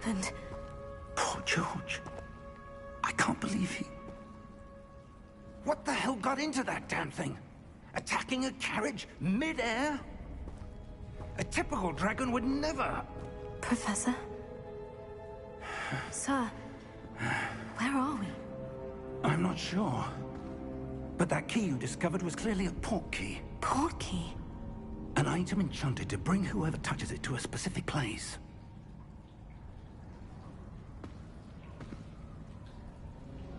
happened. Poor George. I can't believe he... What the hell got into that damn thing? Attacking a carriage mid-air? A typical dragon would never... Professor? Sir, where are we? I'm not sure. But that key you discovered was clearly a port key. Port key? An item enchanted to bring whoever touches it to a specific place.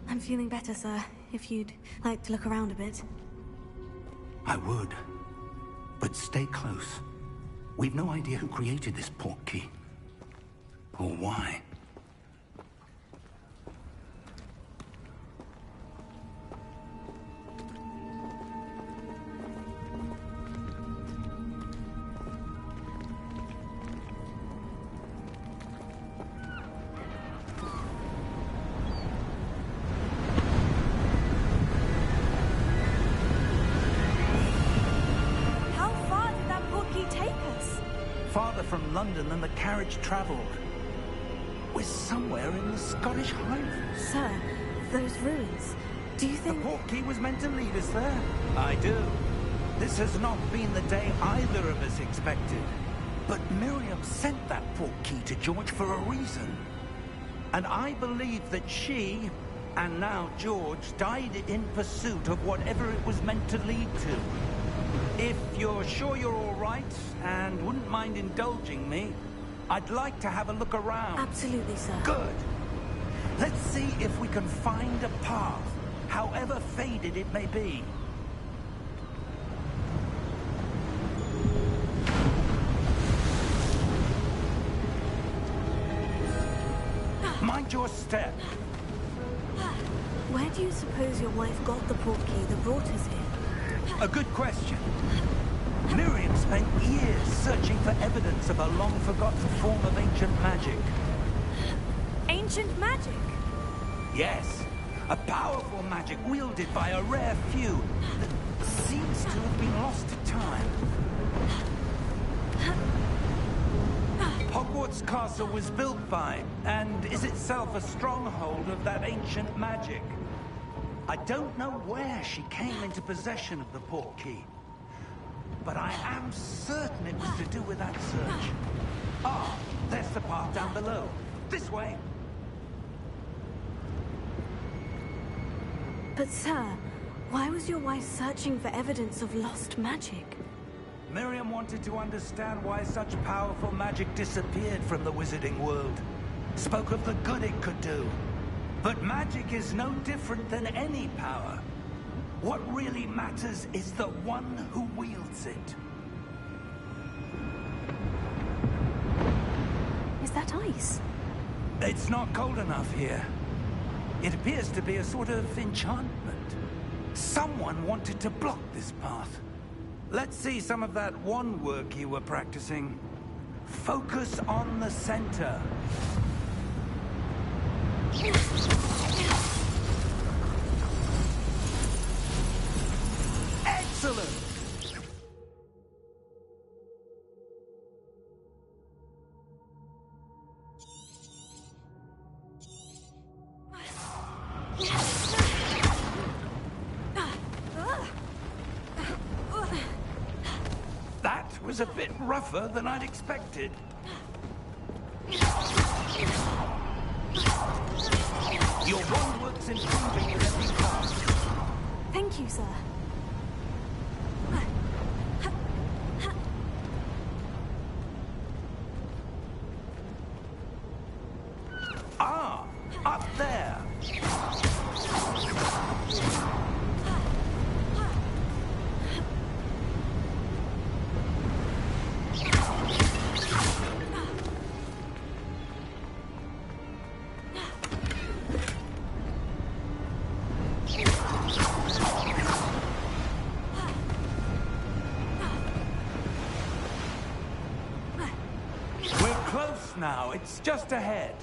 I'm feeling better, sir. If you'd like to look around a bit. I would. But stay close. We've no idea who created this port key. Or why. From London than the carriage travelled. We're somewhere in the Scottish Highlands. Sir, those ruins, do you think... The port key was meant to lead us there? I do. This has not been the day either of us expected. But Miriam sent that port key to George for a reason. And I believe that she, and now George, died in pursuit of whatever it was meant to lead to. If you're sure you're all right, and wouldn't mind indulging me, I'd like to have a look around. Absolutely, sir. Good. Let's see if we can find a path, however faded it may be. Mind your step. Where do you suppose your wife got the port key that brought us here? A good question. Miriam spent years searching for evidence of a long-forgotten form of ancient magic. Ancient magic? Yes. A powerful magic wielded by a rare few that seems to have been lost to time. Hogwart's castle was built by, and is itself a stronghold of that ancient magic. I don't know where she came into possession of the port key, but I am certain it was to do with that search. Ah, there's the path down below. This way. But sir, why was your wife searching for evidence of lost magic? Miriam wanted to understand why such powerful magic disappeared from the wizarding world. Spoke of the good it could do. But magic is no different than any power. What really matters is the one who wields it. Is that ice? It's not cold enough here. It appears to be a sort of enchantment. Someone wanted to block this path. Let's see some of that wand work you were practicing. Focus on the center. Excellent! That was a bit rougher than I'd expected. Your wand work's improving with every cast. Thank you, sir. Ah, up there. We're close now. It's just ahead.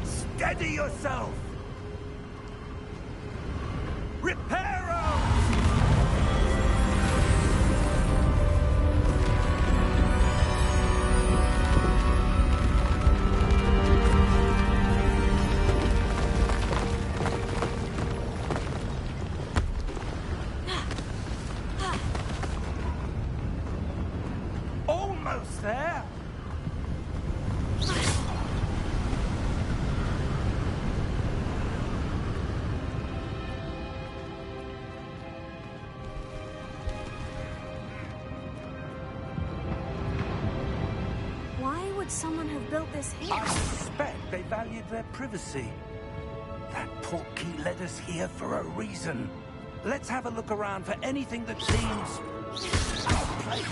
Steady yourself! Reparo! Almost there. Why would someone have built this here? I suspect they valued their privacy. That portkey led us here for a reason. Let's have a look around for anything that seems out of place.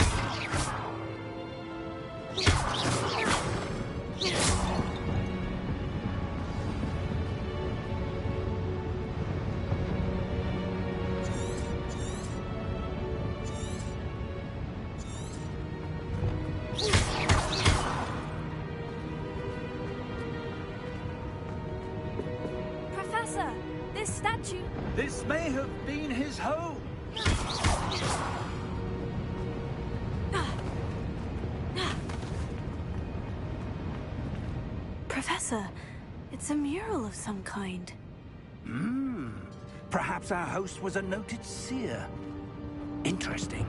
Professor, this statue... This may have been his home. Professor, it's a mural of some kind. Perhaps our host was a noted seer. Interesting.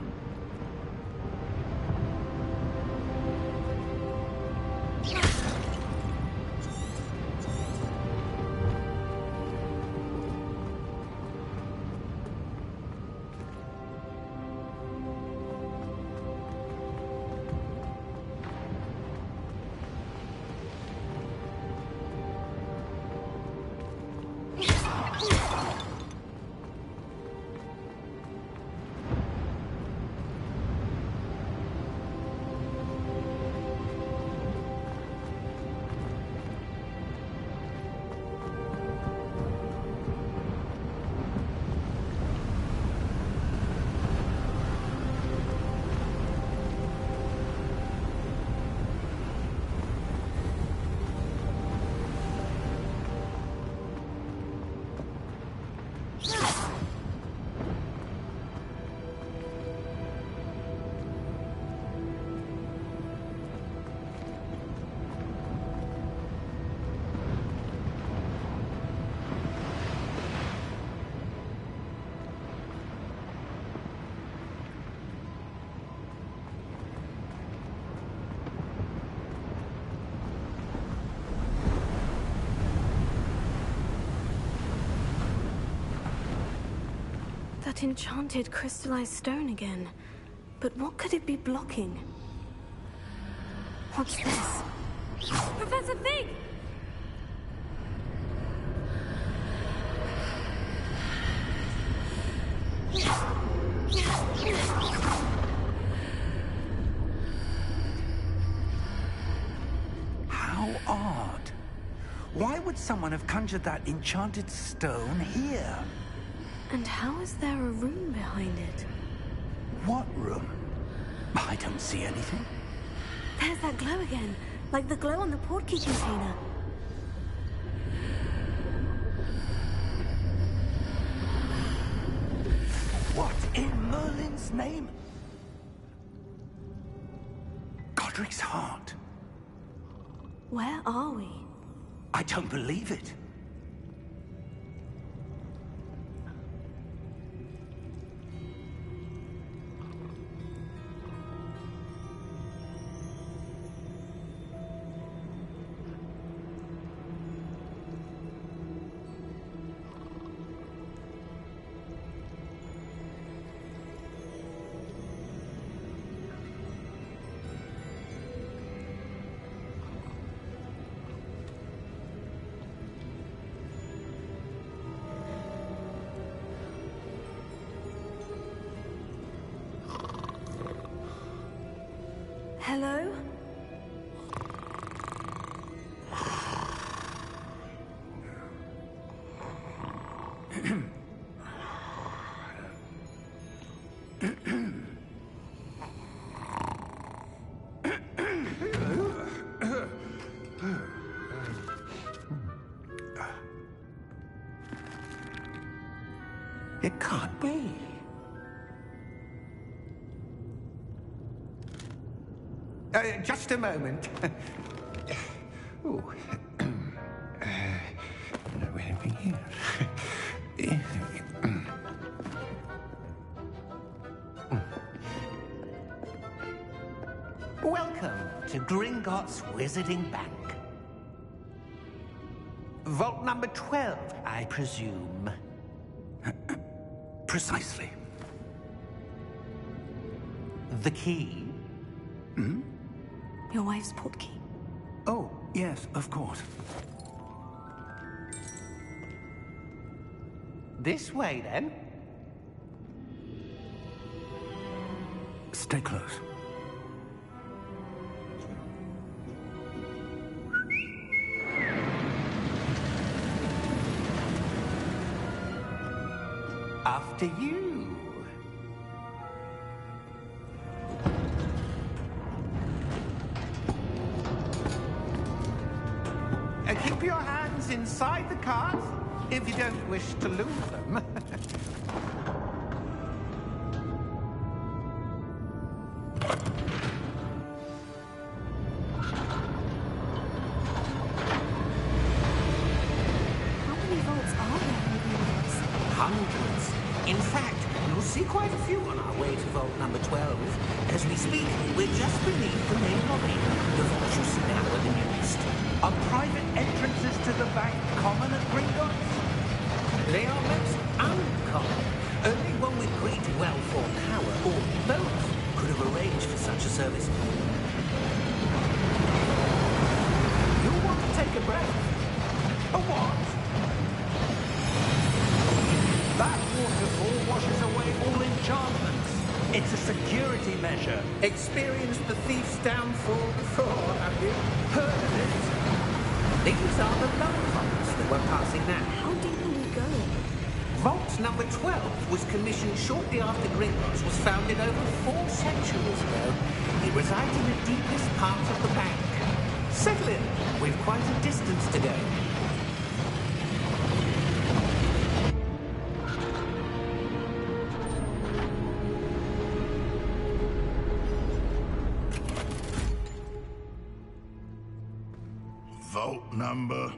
That enchanted crystallized stone again. But what could it be blocking? What's this? Professor Fig! How odd. Why would someone have conjured that enchanted stone here? And how is there a room behind it? What room? I don't see anything. There's that glow again, like the glow on the portkey container. What in Merlin's name? Godric's heart. Where are we? I don't believe it. Hello? It can't be. Just a moment. Ooh. Anything here? Welcome to Gringotts Wizarding Bank. Vault number 12, I presume. Precisely. The key? Hmm? Your wife's portkey. Oh, yes, of course. This way, then. Stay close. After you. Keep your hands inside the cart if you don't wish to lose them. How many vaults are there in Gringotts? Hundreds. In fact, you'll see quite a few on our way to vault number 12. As we speak, we're just beneath the main lobby. The vaults you see now are the newest. Are private entrances to the bank common at Gringotts? They are most uncommon. Only one with great wealth or power, or both, could have arranged for such a service. You'll want to take a breath. A what? That waterfall washes away all enchantments. It's a security measure. Experienced the thief's downfall before, have you? Heard of it? These are the lower vaults that we're passing now. How deep are we going? Vault number 12 was commissioned shortly after Gringotts was founded over 4 centuries ago. It resides in the deepest part of the bank. Settle in. We've quite a distance to go. Vault number?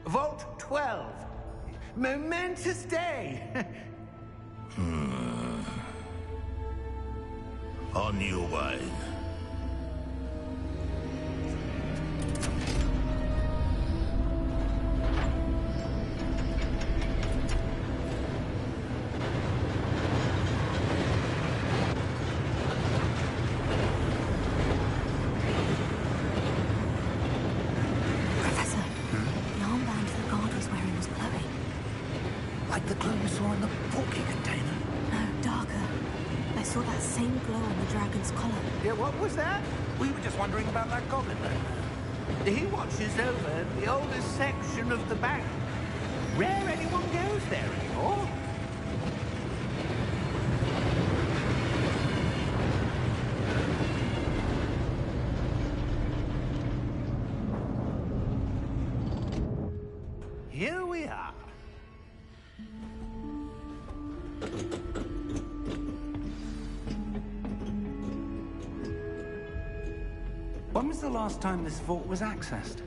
Vault 12. Momentous day. On your way. Like the glow we saw in the porky container. No, darker. I saw that same glow on the dragon's collar. Yeah, what was that? We were just wondering about that goblin man. He watches over the oldest section of the bank. Rare anyone goes there anymore. Here we are. When was the last time this vault was accessed?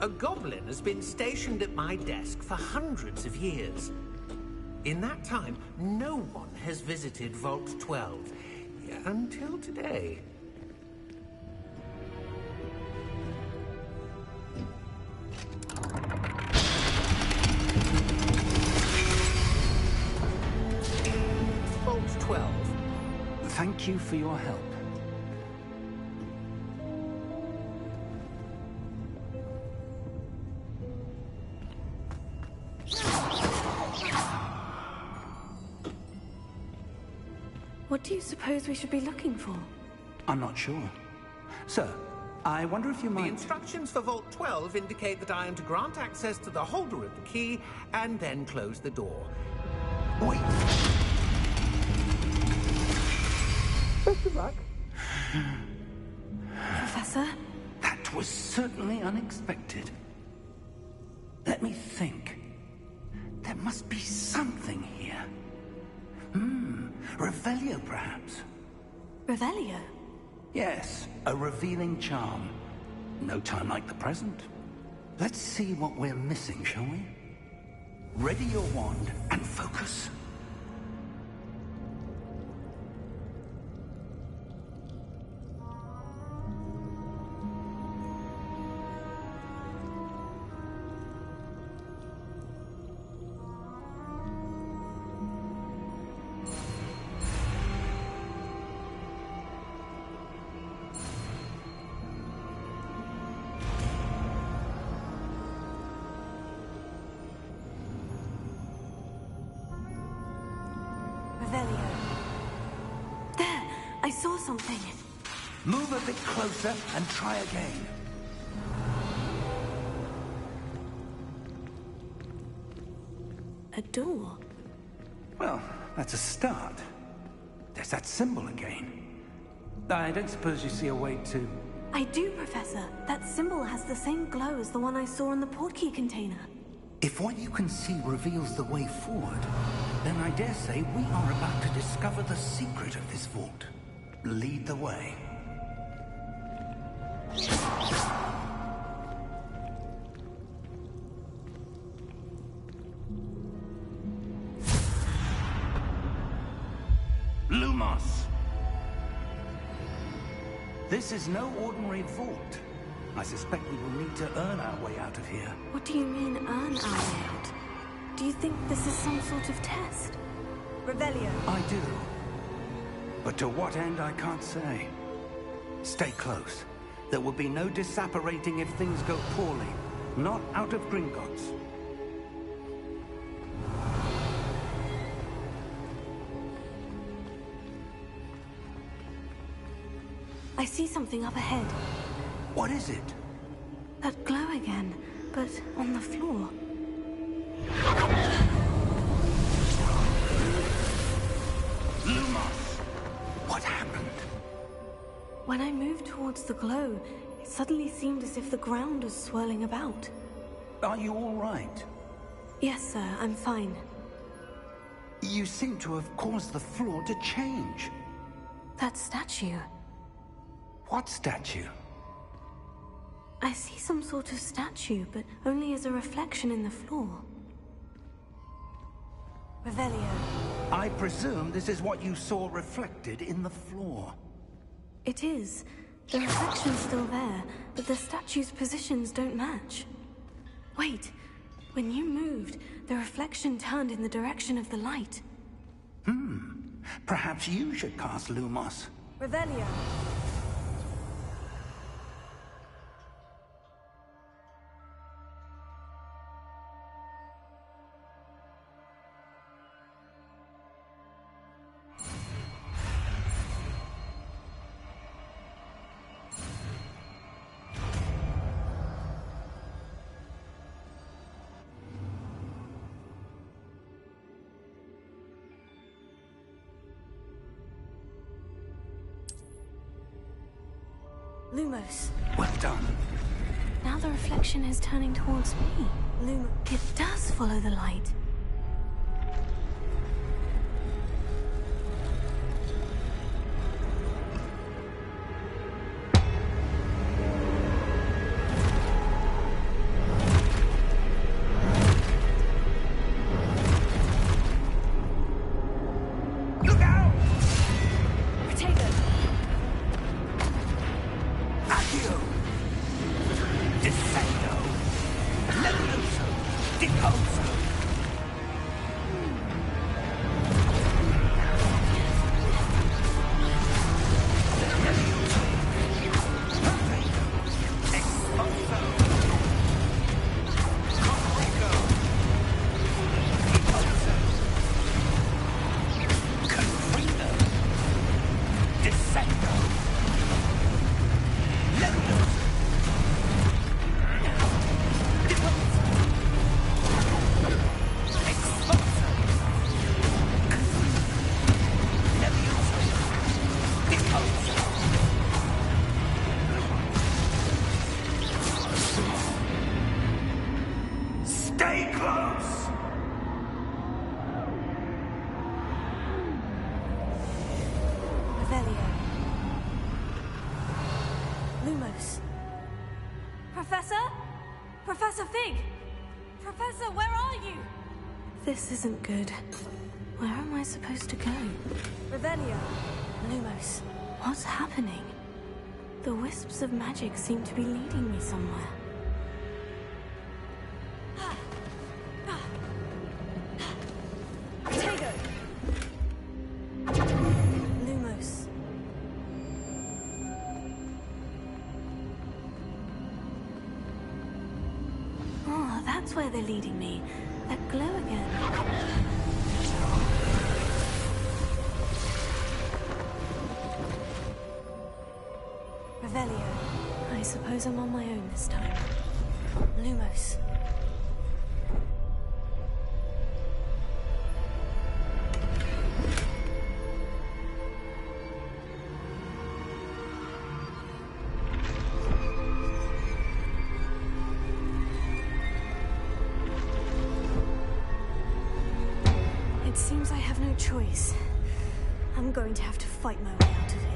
A goblin has been stationed at my desk for hundreds of years. In that time, no one has visited Vault 12. Until today. Vault 12. Thank you for your help. What do you suppose we should be looking for? I'm not sure. Sir, I wonder if you The might... instructions for Vault 12 indicate that I am to grant access to the holder of the key and then close the door. Wait. Best of luck. Professor? That was certainly unexpected. Let me think. There must be something here. Revelio, perhaps? Revelio? Yes, a revealing charm. No time like the present. Let's see what we're missing, shall we? Ready your wand and focus. There! I saw something. Move a bit closer and try again. A door. Well, that's a start. There's that symbol again. I don't suppose you see a way to... I do, Professor. That symbol has the same glow as the one I saw in the portkey container. If what you can see reveals the way forward, then I dare say we are about to discover the secret of this vault. Lead the way. Lumos! This is no ordinary vault. I suspect we will need to earn our way out of here. What do you mean, earn our way out? Do you think this is some sort of test? Revelio. I do. But to what end, I can't say. Stay close. There will be no disapparating if things go poorly. Not out of Gringotts. I see something up ahead. What is it? That glow again, but on the floor. Lumos! What happened? When I moved towards the glow, it suddenly seemed as if the ground was swirling about. Are you all right? Yes, sir, I'm fine. You seem to have caused the floor to change. That statue. What statue? I see some sort of statue, but only as a reflection in the floor. Revelio. I presume this is what you saw reflected in the floor. It is. The reflection's still there, but the statue's positions don't match. Wait. When you moved, the reflection turned in the direction of the light. Perhaps you should cast Lumos. Revelio. Lumos. Well done. Now the reflection is turning towards me. It does follow the light. Professor? Professor Fig! Professor, where are you? This isn't good. Where am I supposed to go? Revelio. Lumos. What's happening? The wisps of magic seem to be leading me somewhere. Potato! Lumos. Oh, that's where they're leading me. That glow again. Revelio. I suppose I'm on my own this time. Lumos. It seems I have no choice. I'm going to have to fight my way out of here.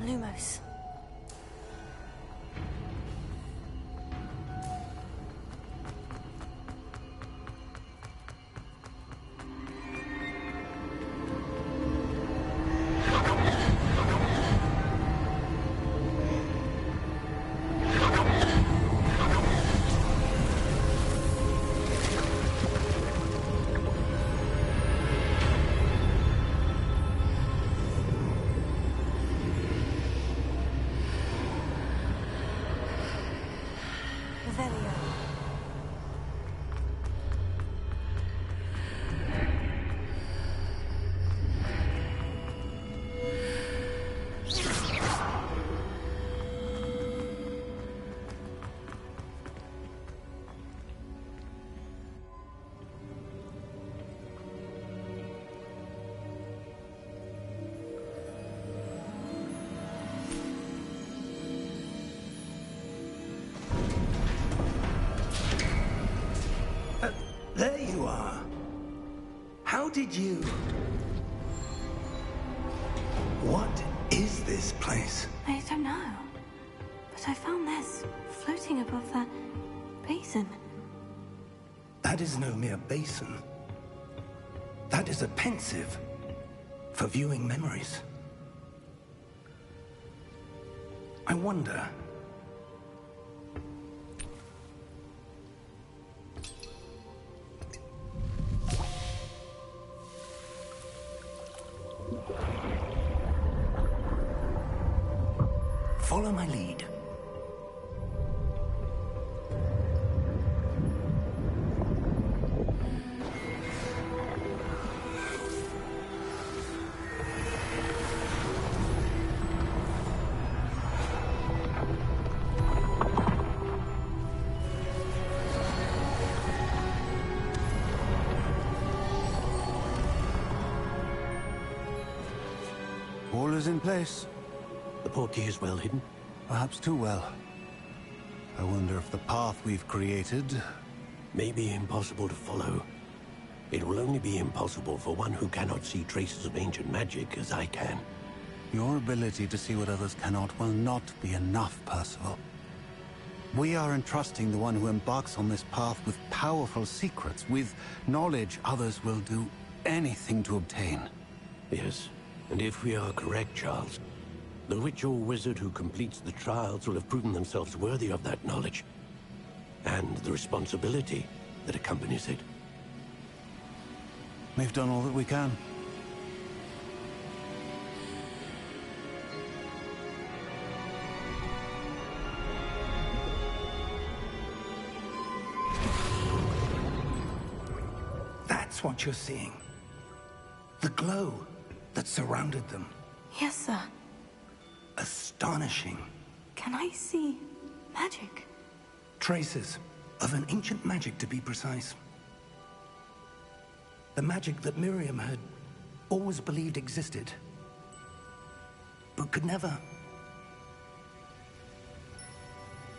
Lumos. There you are. How did you... What is this place? I don't know. But I found this floating above that basin. That is no mere basin. That is a pensive for viewing memories. I wonder... Follow my lead. All is in place. The portkey is well hidden. Perhaps too well. I wonder if the path we've created... May be impossible to follow. It will only be impossible for one who cannot see traces of ancient magic as I can. Your ability to see what others cannot will not be enough, Percival. We are entrusting the one who embarks on this path with powerful secrets, with knowledge others will do anything to obtain. Yes, and if we are correct, Charles, the witch or wizard who completes the trials will have proven themselves worthy of that knowledge, and the responsibility that accompanies it. We've done all that we can. That's what you're seeing. The glow that surrounded them. Yes, sir. Astonishing. Can I see magic? Traces of an ancient magic, to be precise. The magic that Miriam had always believed existed, but could never.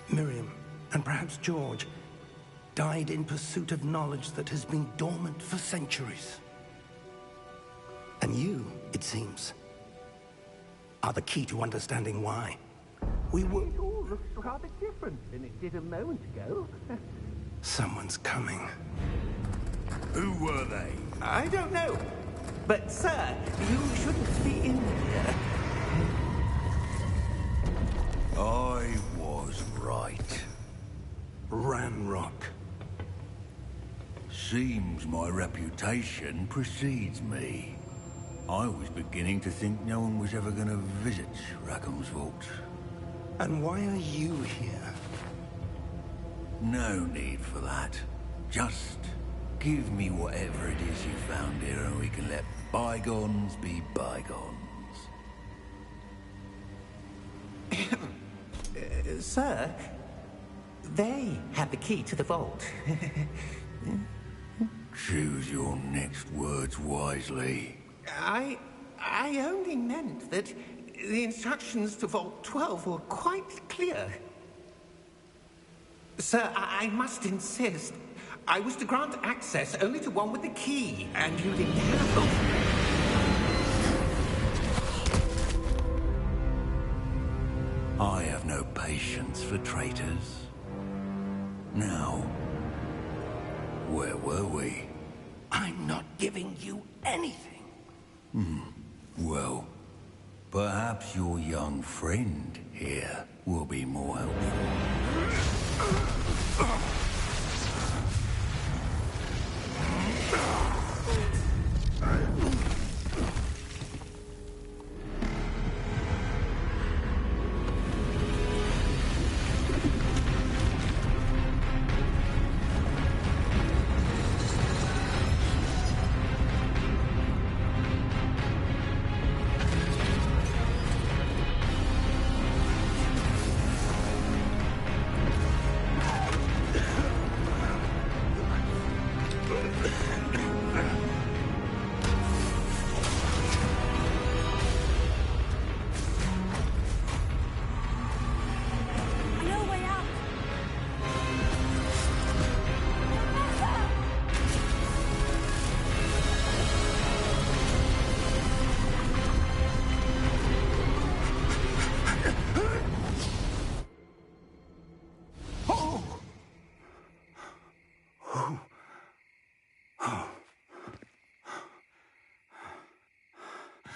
Miriam, and perhaps George, died in pursuit of knowledge that has been dormant for centuries. And you, it seems, are the key to understanding why. We were... It all looks rather different than it did a moment ago. Someone's coming. Who were they? I don't know. But, sir, you shouldn't be in here. I was right. Ramrock. Seems my reputation precedes me. I was beginning to think no one was ever going to visit Rackham's vault. And why are you here? No need for that. Just give me whatever it is you found here and we can let bygones be bygones. Sir, they had the key to the vault. Choose your next words wisely. I only meant that the instructions to Vault 12 were quite clear. Sir, I must insist. I was to grant access only to one with the key, and you didn't have them. I have no patience for traitors. Now, where were we? I'm not giving you anything. Well, perhaps your young friend here will be more helpful.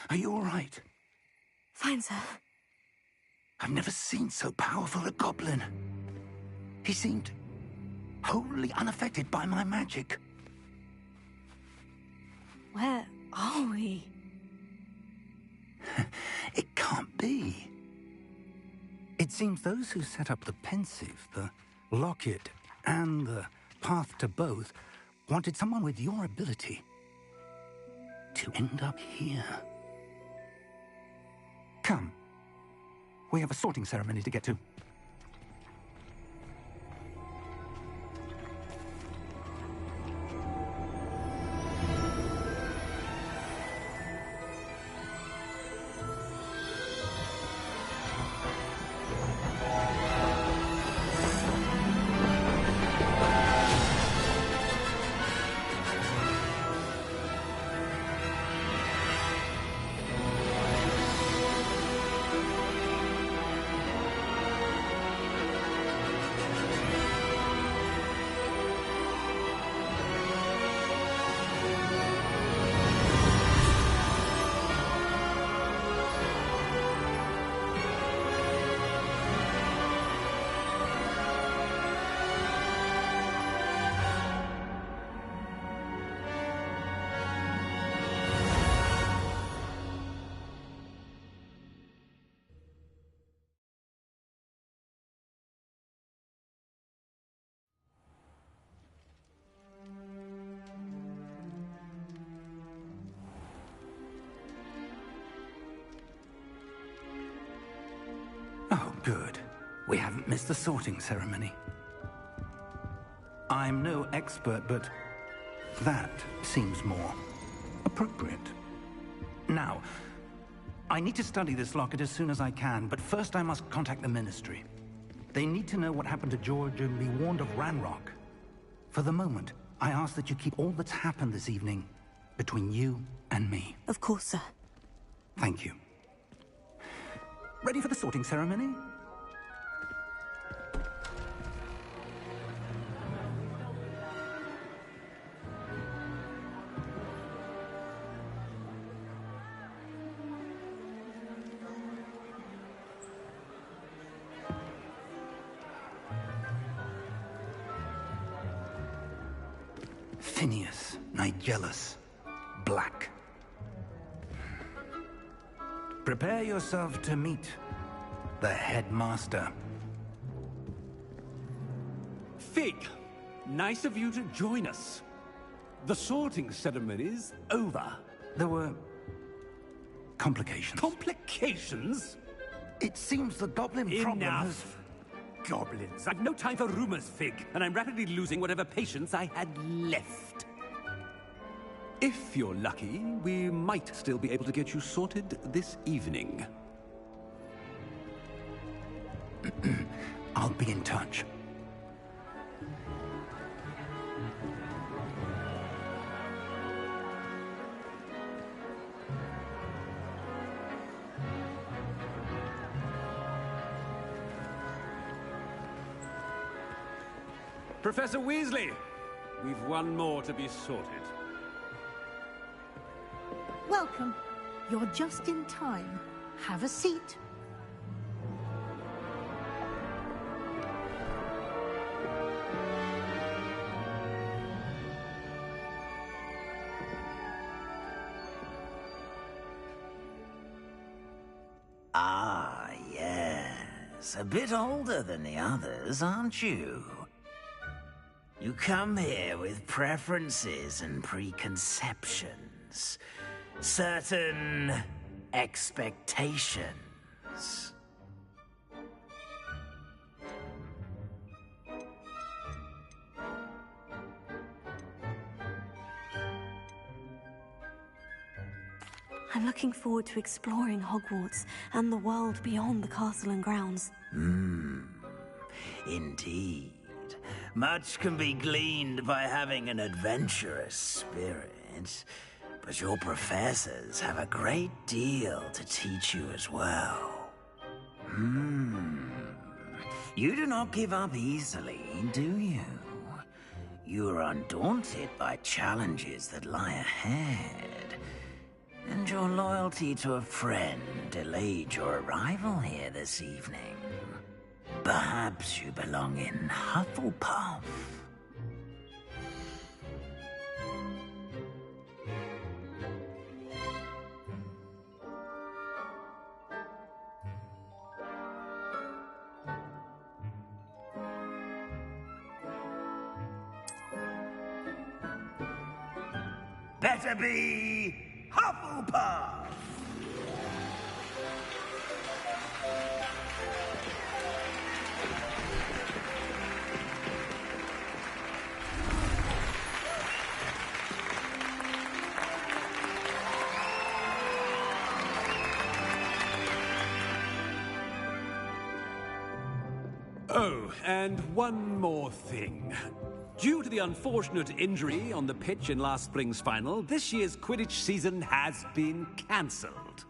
Are you all right? Fine, sir. I've never seen so powerful a goblin. He seemed wholly unaffected by my magic. Where are we? It can't be. It seems those who set up the pensive, the locket, and the path to both wanted someone with your ability to end up here. Come. We have a sorting ceremony to get to. Good. We haven't missed the sorting ceremony. I'm no expert, but that seems more appropriate. Now, I need to study this locket as soon as I can, but first I must contact the Ministry. They need to know what happened to George and be warned of Ranrock. For the moment, I ask that you keep all that's happened this evening between you and me. Of course, sir. Thank you. Ready for the sorting ceremony? Phineas, Nigellus, Black. Prepare yourself to meet the headmaster. Fig, nice of you to join us. The sorting ceremony's over. There were complications. Complications? It seems the goblin problem has... Enough! Goblins. I've no time for rumors, Fig, and I'm rapidly losing whatever patience I had left. If you're lucky, we might still be able to get you sorted this evening. I'll be in touch. Professor Weasley, we've one more to be sorted. Welcome. You're just in time. Have a seat. Ah, yes. A bit older than the others, aren't you? You come here with preferences and preconceptions. Certain expectations. I'm looking forward to exploring Hogwarts and the world beyond the castle and grounds. Indeed. Much can be gleaned by having an adventurous spirit, but your professors have a great deal to teach you as well. You do not give up easily, do you? You are undaunted by challenges that lie ahead, and your loyalty to a friend delayed your arrival here this evening. Perhaps you belong in Hufflepuff. Better be Hufflepuff! Oh, and one more thing. Due to the unfortunate injury on the pitch in last spring's final, this year's Quidditch season has been cancelled.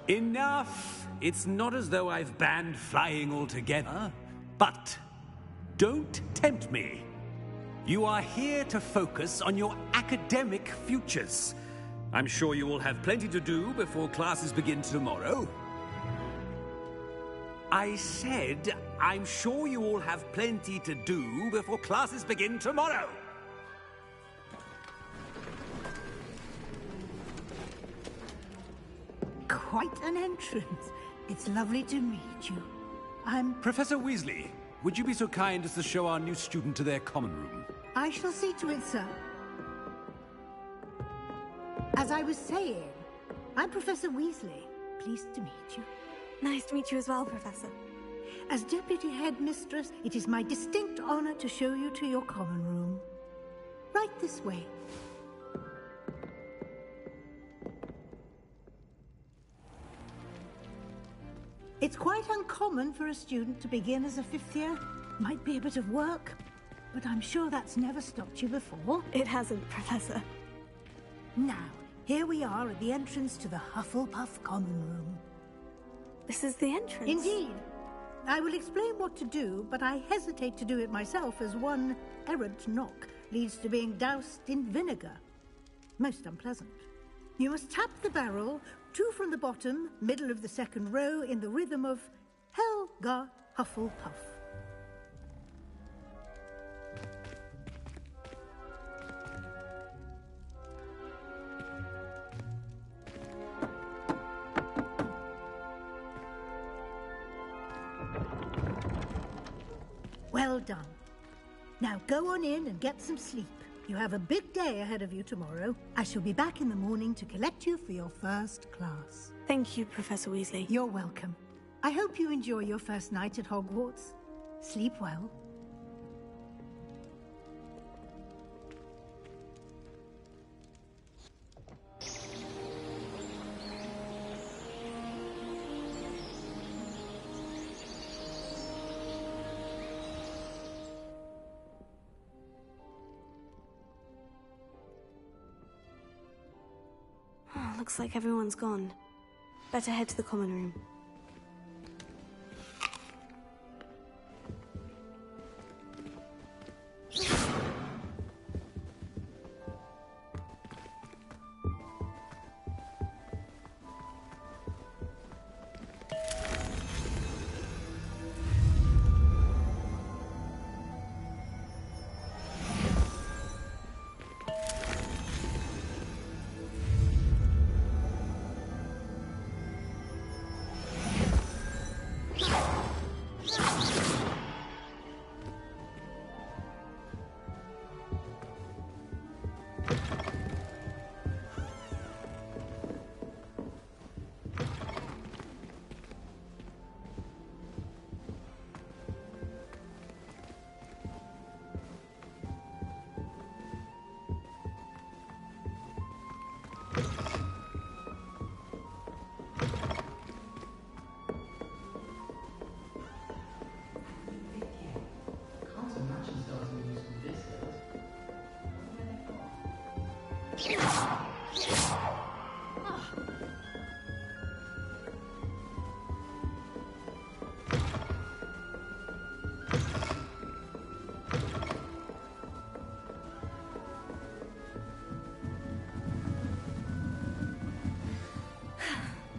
Enough! It's not as though I've banned flying altogether, but don't tempt me. You are here to focus on your academic futures. I'm sure you will have plenty to do before classes begin tomorrow. I said, I'm sure you all have plenty to do before classes begin tomorrow. Quite an entrance. It's lovely to meet you. I'm... Professor Weasley, would you be so kind as to show our new student to their common room? I shall see to it, sir. As I was saying, I'm Professor Weasley. pleased to meet you. Nice to meet you as well, Professor. As Deputy Headmistress, it is my distinct honor to show you to your common room. Right this way. It's quite uncommon for a student to begin as a fifth year. Might be a bit of work, but I'm sure that's never stopped you before. It hasn't, Professor. Now, here we are at the entrance to the Hufflepuff common room. This is the entrance? Indeed. I will explain what to do, but I hesitate to do it myself as one errant knock leads to being doused in vinegar. Most unpleasant. You must tap the barrel, 2 from the bottom, middle of the second row, in the rhythm of Helga Hufflepuff. Well done. Now go on in and get some sleep. You have a big day ahead of you tomorrow. I shall be back in the morning to collect you for your first class. Thank you, Professor Weasley. You're welcome. I hope you enjoy your first night at Hogwarts. Sleep well. Looks like everyone's gone. Better head to the common room.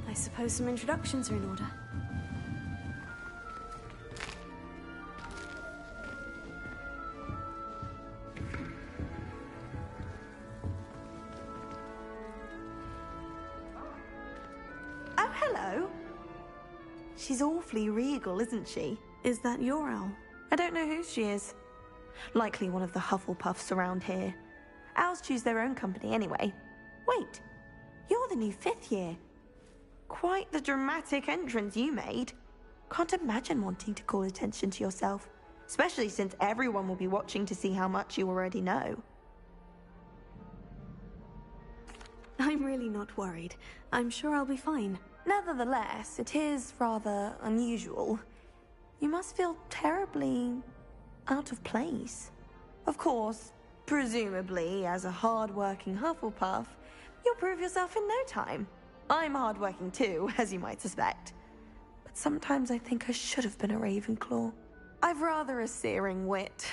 I suppose some introductions are in order. Oh, hello. She's awfully regal, isn't she? Is that your owl? I don't know who she is. Likely one of the Hufflepuffs around here. Owls choose their own company anyway. Wait, you're the new fifth year. Quite the dramatic entrance you made. Can't imagine wanting to call attention to yourself, especially since everyone will be watching to see how much you already know. I'm really not worried. I'm sure I'll be fine. Nevertheless, it is rather unusual. You must feel terribly out of place. Of course, presumably, as a hard-working Hufflepuff, you'll prove yourself in no time. I'm hard-working too, as you might suspect. But sometimes I think I should have been a Ravenclaw. I've rather a searing wit.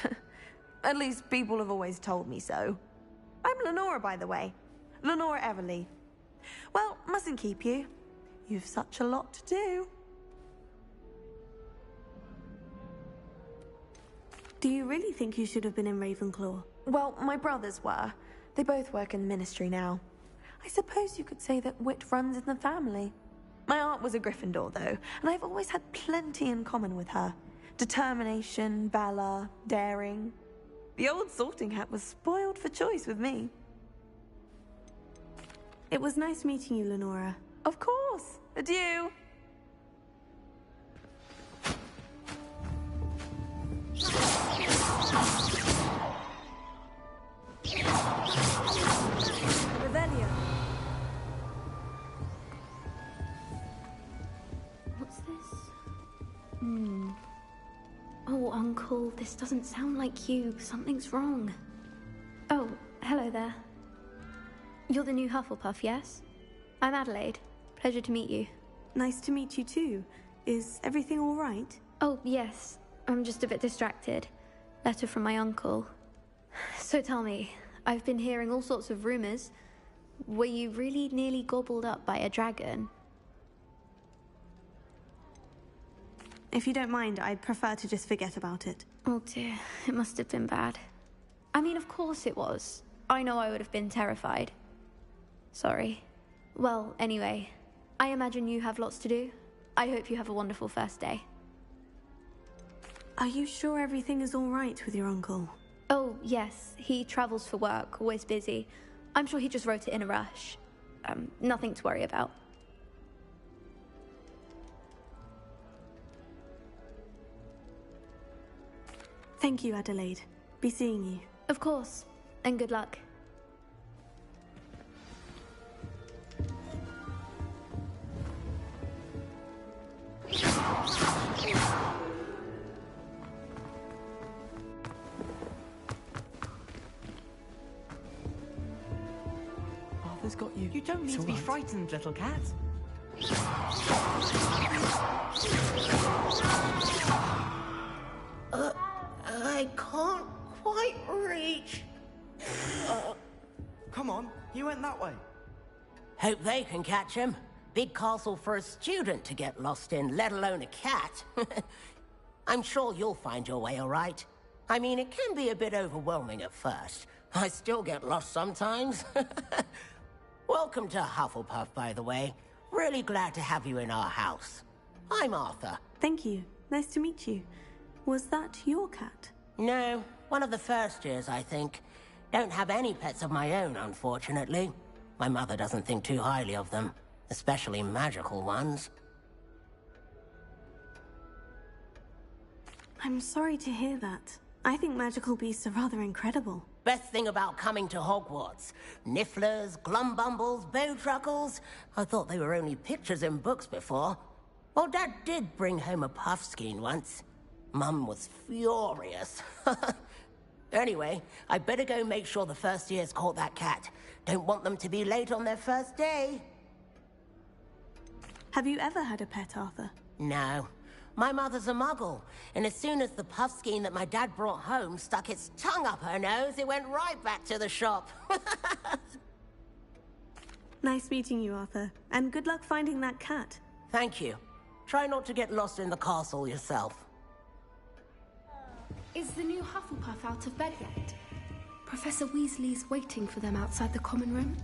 At least people have always told me so. I'm Lenora, by the way. Lenora Everly. Well, mustn't keep you. You've such a lot to do. Do you really think you should have been in Ravenclaw? Well, my brothers were. They both work in the ministry now. I suppose you could say that wit runs in the family. My aunt was a Gryffindor, though, and I've always had plenty in common with her. Determination, valor, daring. The old sorting hat was spoiled for choice with me. It was nice meeting you, Lenora. Of course. Adieu. Revelio. What's this? Oh, Uncle, this doesn't sound like you. Something's wrong. Oh, hello there. You're the new Hufflepuff, yes? I'm Adelaide. Pleasure to meet you. Nice to meet you too. Is everything all right? Oh, yes. I'm just a bit distracted. Letter from my uncle. So tell me, I've been hearing all sorts of rumors. Were you really nearly gobbled up by a dragon? If you don't mind, I'd prefer to just forget about it. Oh dear, it must have been bad. I mean, of course it was. I know I would have been terrified. Sorry. Well, anyway, I imagine you have lots to do. I hope you have a wonderful first day. Are you sure everything is all right with your uncle? Oh, yes. He travels for work, always busy. I'm sure he just wrote it in a rush. Nothing to worry about. Thank you, Adelaide. Be seeing you. Of course. And good luck. Arthur's got you. You don't need to be frightened, little cat. I can't quite reach. Come on, you went that way. Hope they can catch him. Big castle for a student to get lost in, let alone a cat. I'm sure you'll find your way all right. I mean, it can be a bit overwhelming at first. I still get lost sometimes. Welcome to Hufflepuff, by the way. Really glad to have you in our house. I'm Arthur. Thank you. Nice to meet you. Was that your cat? No, one of the first years, I think. Don't have any pets of my own, unfortunately. My mother doesn't think too highly of them, especially magical ones. I'm sorry to hear that. I think magical beasts are rather incredible. Best thing about coming to Hogwarts. Nifflers, glumbumbles, bowtruckles. I thought they were only pictures in books before. Well, Dad did bring home a puffskein once. Mum was furious. Anyway, I better go make sure the first years caught that cat. Don't want them to be late on their first day. Have you ever had a pet, Arthur? No. My mother's a muggle, and as soon as the puffskein that my dad brought home stuck its tongue up her nose, it went right back to the shop. Nice meeting you, Arthur. And good luck finding that cat. Thank you. Try not to get lost in the castle yourself. Is the new Hufflepuff out of bed yet? Professor Weasley's waiting for them outside the common room.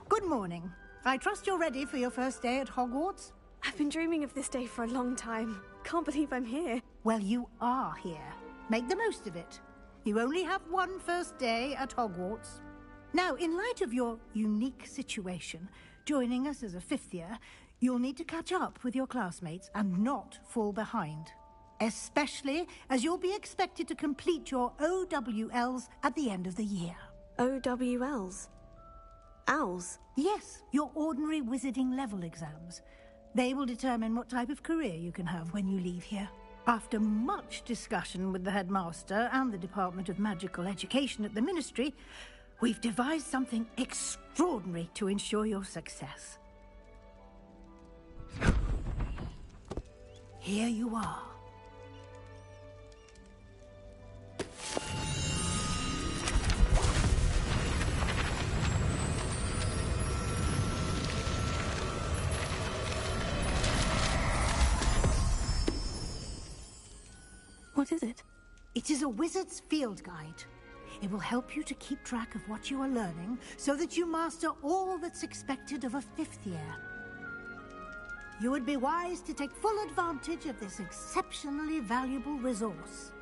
Good morning. I trust you're ready for your first day at Hogwarts? I've been dreaming of this day for a long time. Can't believe I'm here. Well, you are here. Make the most of it. You only have one first day at Hogwarts. Now, in light of your unique situation, joining us as a fifth year, you'll need to catch up with your classmates and not fall behind. Especially as you'll be expected to complete your OWLs at the end of the year. OWLs? Owls? Yes, your ordinary wizarding level exams. They will determine what type of career you can have when you leave here. After much discussion with the headmaster and the Department of Magical Education at the Ministry, we've devised something extraordinary to ensure your success. Here you are. What is it? It is a wizard's field guide. It will help you to keep track of what you are learning so that you master all that's expected of a 5th year. You would be wise to take full advantage of this exceptionally valuable resource.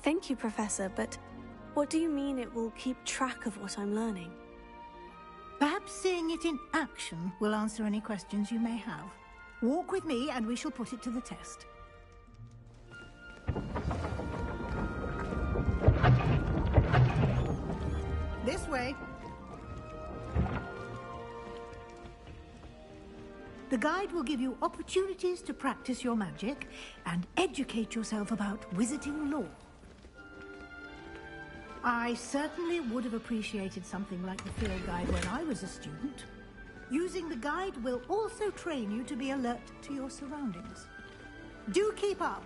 Thank you, Professor, but what do you mean it will keep track of what I'm learning? Perhaps seeing it in action will answer any questions you may have. Walk with me and we shall put it to the test. This way. The guide will give you opportunities to practice your magic and educate yourself about wizarding lore. I certainly would have appreciated something like the field guide when I was a student. Using the guide will also train you to be alert to your surroundings. Do keep up!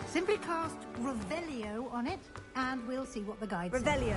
Simply cast Revelio on it, and we'll see what the guide says. Revelio.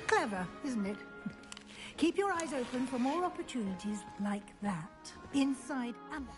Clever, isn't it? Keep your eyes open for more opportunities like that, inside and out.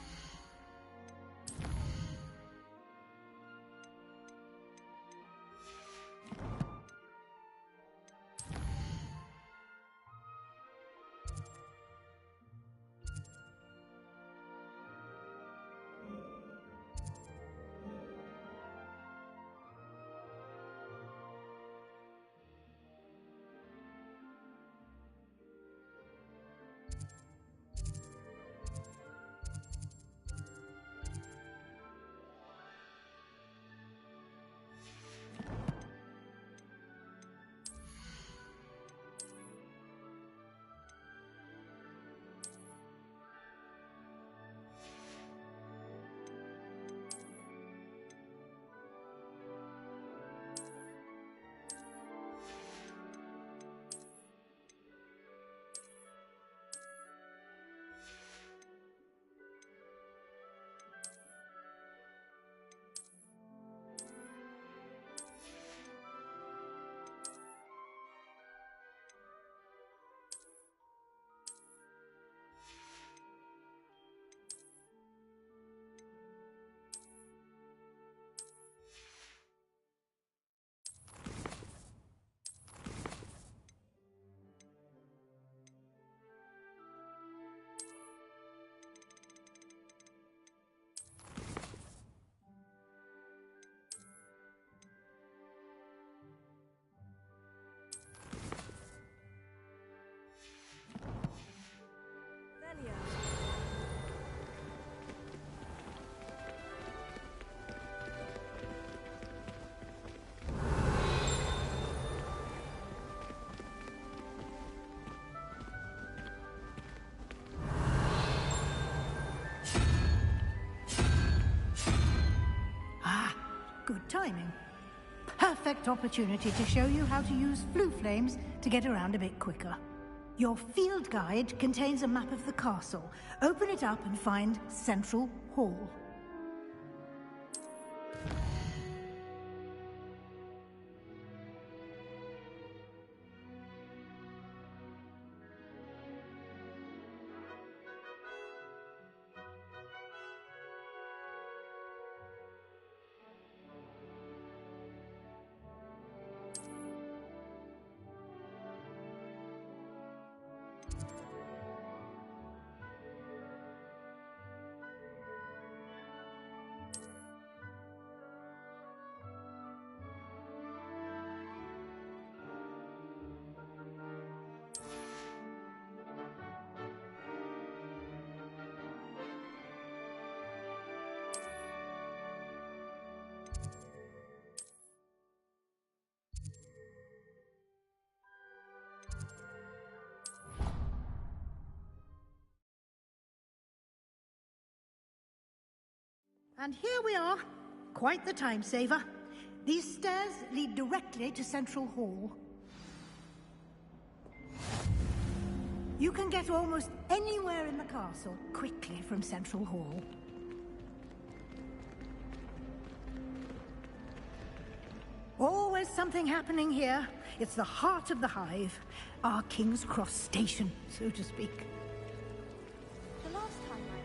Good timing. Perfect opportunity to show you how to use flue flames to get around a bit quicker. Your field guide contains a map of the castle. Open it up and find Central Hall. And here we are. Quite the time saver. These stairs lead directly to Central Hall. You can get almost anywhere in the castle quickly from Central Hall. Always something happening here. It's the heart of the hive. Our King's Cross station, so to speak.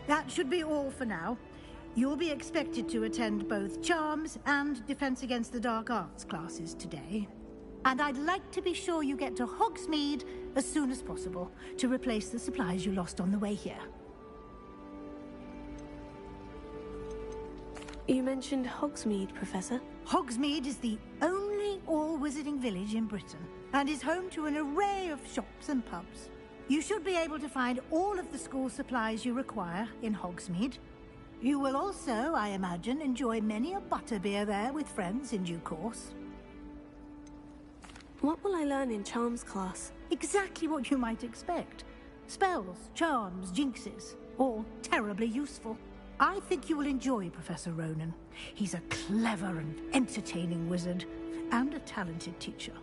That should be all for now. You'll be expected to attend both Charms and Defense Against the Dark Arts classes today. And I'd like to be sure you get to Hogsmeade as soon as possible to replace the supplies you lost on the way here. You mentioned Hogsmeade, Professor. Hogsmeade is the only all-wizarding village in Britain and is home to an array of shops and pubs. You should be able to find all of the school supplies you require in Hogsmeade. You will also, I imagine, enjoy many a butterbeer there with friends in due course. What will I learn in Charms class? Exactly what you might expect. Spells, charms, jinxes, all terribly useful. I think you will enjoy Professor Ronan. He's a clever and entertaining wizard, and a talented teacher.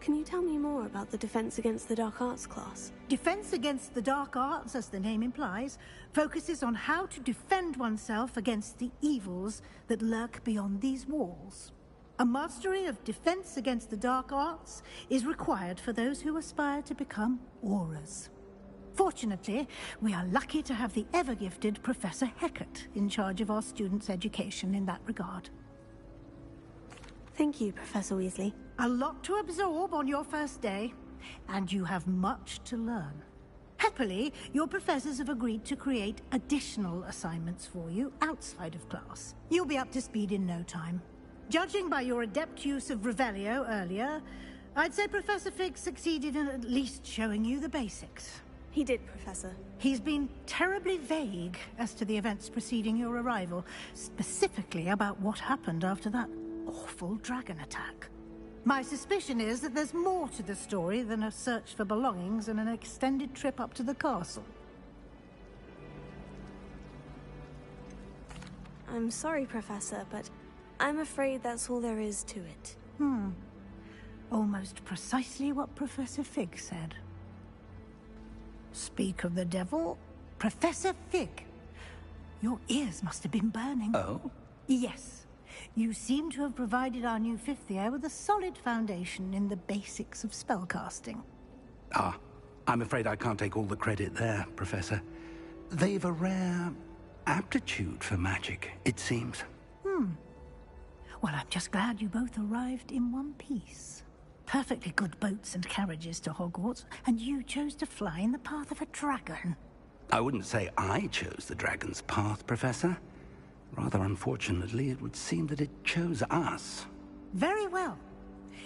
Can you tell me more about the Defense Against the Dark Arts class? Defense Against the Dark Arts, as the name implies, focuses on how to defend oneself against the evils that lurk beyond these walls. A mastery of Defense Against the Dark Arts is required for those who aspire to become Aurors. Fortunately, we are lucky to have the ever-gifted Professor Hecat in charge of our students' education in that regard. Thank you, Professor Weasley. A lot to absorb on your first day, and you have much to learn. Happily, your professors have agreed to create additional assignments for you outside of class. You'll be up to speed in no time. Judging by your adept use of Revelio earlier, I'd say Professor Fig succeeded in at least showing you the basics. He did, Professor. He's been terribly vague as to the events preceding your arrival, specifically about what happened after that awful dragon attack. My suspicion is that there's more to the story than a search for belongings and an extended trip up to the castle. I'm sorry, Professor, but I'm afraid that's all there is to it. Almost precisely what Professor Fig said. Speak of the devil, Professor Fig. Your ears must have been burning. Oh? Yes. You seem to have provided our new fifth year with a solid foundation in the basics of spellcasting. Ah, I'm afraid I can't take all the credit there, Professor. They've a rare aptitude for magic, it seems. Well, I'm just glad you both arrived in one piece. Perfectly good boats and carriages to Hogwarts, and you chose to fly in the path of a dragon. I wouldn't say I chose the dragon's path, Professor. Rather unfortunately, it would seem that it chose us. Very well.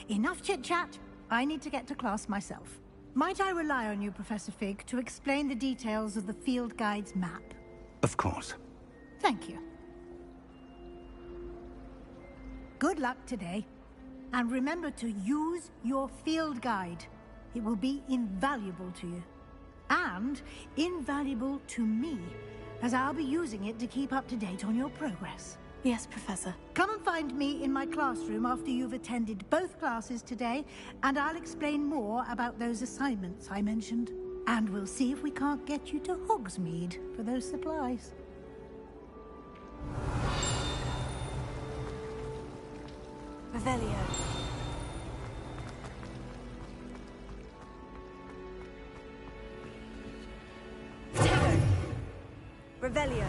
Enough chit-chat. I need to get to class myself. Might I rely on you, Professor Fig, to explain the details of the field guide's map? Of course. Thank you. Good luck today. And remember to use your field guide. It will be invaluable to you. And invaluable to me, as I'll be using it to keep up to date on your progress. Yes, Professor. Come and find me in my classroom after you've attended both classes today, and I'll explain more about those assignments I mentioned. And we'll see if we can't get you to Hogsmeade for those supplies. Revelio. Revelio.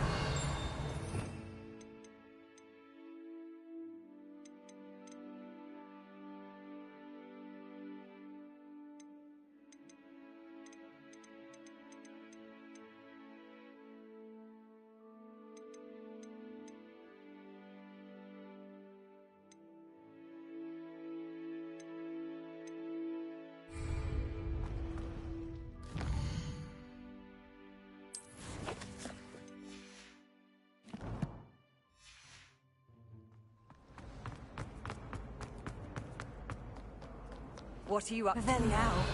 What are you up to Revelio. now?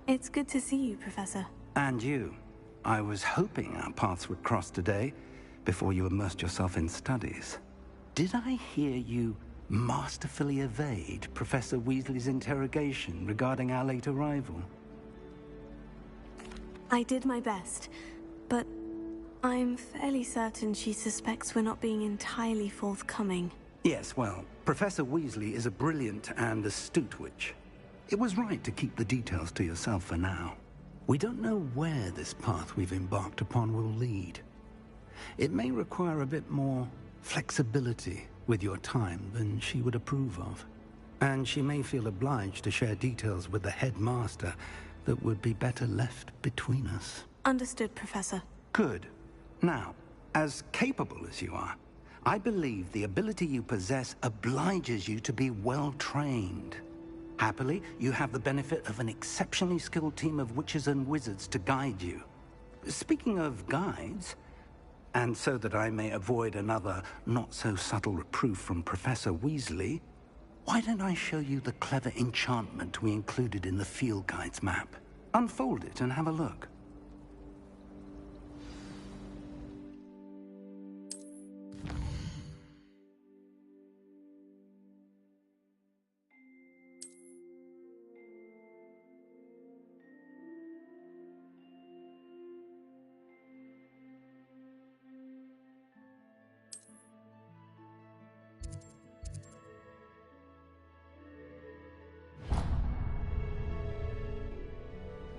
It's good to see you, Professor. And you. I was hoping our paths would cross today, before you immersed yourself in studies. Did I hear you masterfully evade Professor Weasley's interrogation regarding our late arrival? I did my best, but I'm fairly certain she suspects we're not being entirely forthcoming. Yes, well, Professor Weasley is a brilliant and astute witch. It was right to keep the details to yourself for now. We don't know where this path we've embarked upon will lead. It may require a bit more flexibility with your time than she would approve of. And she may feel obliged to share details with the headmaster that would be better left between us. Understood, Professor. Good. Now, as capable as you are, I believe the ability you possess obliges you to be well trained. Happily, you have the benefit of an exceptionally skilled team of witches and wizards to guide you. Speaking of guides, and so that I may avoid another not-so-subtle reproof from Professor Weasley, why don't I show you the clever enchantment we included in the field guide's map? Unfold it and have a look.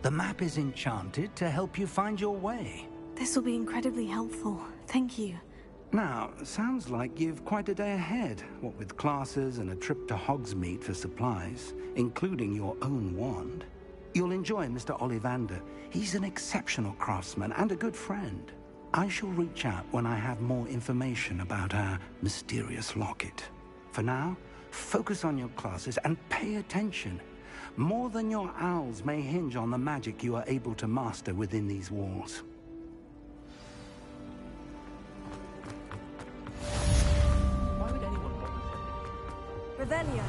The map is enchanted to help you find your way. This will be incredibly helpful. Thank you. Now, sounds like you've quite a day ahead, what with classes and a trip to Hogsmeade for supplies, including your own wand. You'll enjoy Mr. Ollivander. He's an exceptional craftsman and a good friend. I shall reach out when I have more information about our mysterious locket. For now, focus on your classes and pay attention. More than your owls may hinge on the magic you are able to master within these walls. Why would anyone want this? Revelio.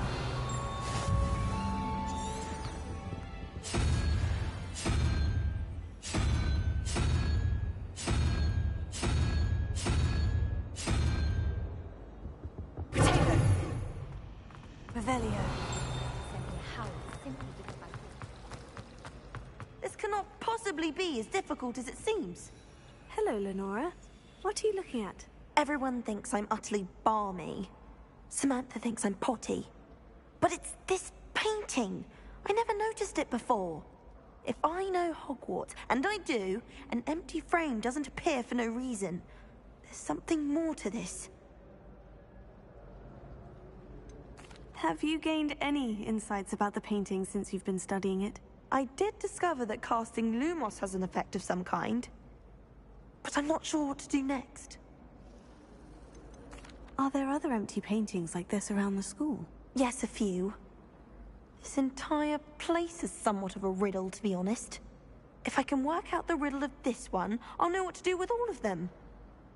Revelio. This cannot possibly be as difficult as it seems. Hello, Lenora. What are you looking at? Everyone thinks I'm utterly balmy. Samantha thinks I'm potty. But it's this painting. I never noticed it before. If I know Hogwarts, and I do, an empty frame doesn't appear for no reason. There's something more to this. Have you gained any insights about the painting since you've been studying it? I did discover that casting Lumos has an effect of some kind. But I'm not sure what to do next. Are there other empty paintings like this around the school? Yes, a few. This entire place is somewhat of a riddle, to be honest. If I can work out the riddle of this one, I'll know what to do with all of them.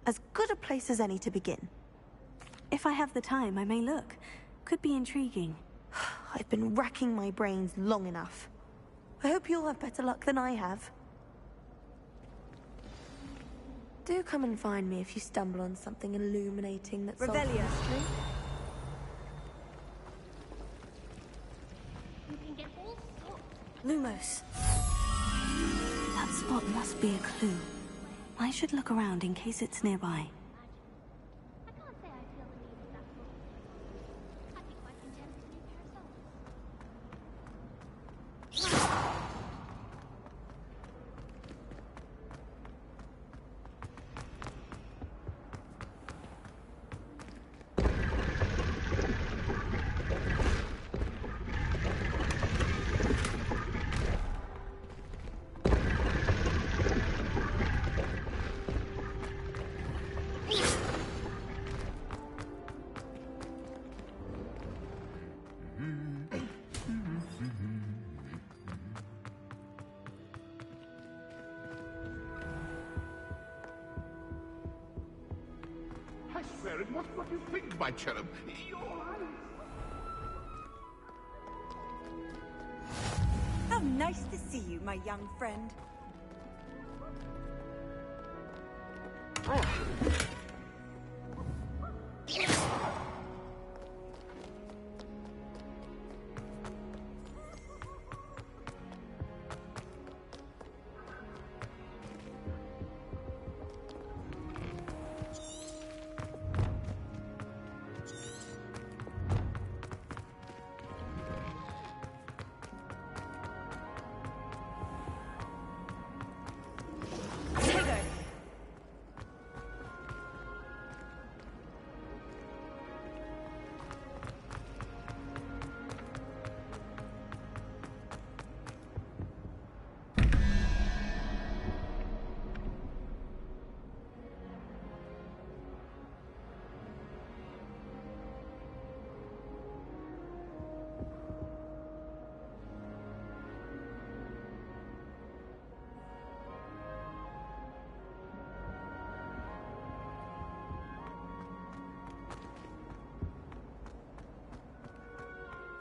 As good a place as any to begin. If I have the time, I may look. Could be intriguing. I've been racking my brains long enough. I hope you'll have better luck than I have. Do come and find me if you stumble on something illuminating that's solves the mystery. Lumos. That spot must be a clue. I should look around in case it's nearby. I swear it wasn't what you think, my cherub. Your eyes. How nice to see see you, my young friend.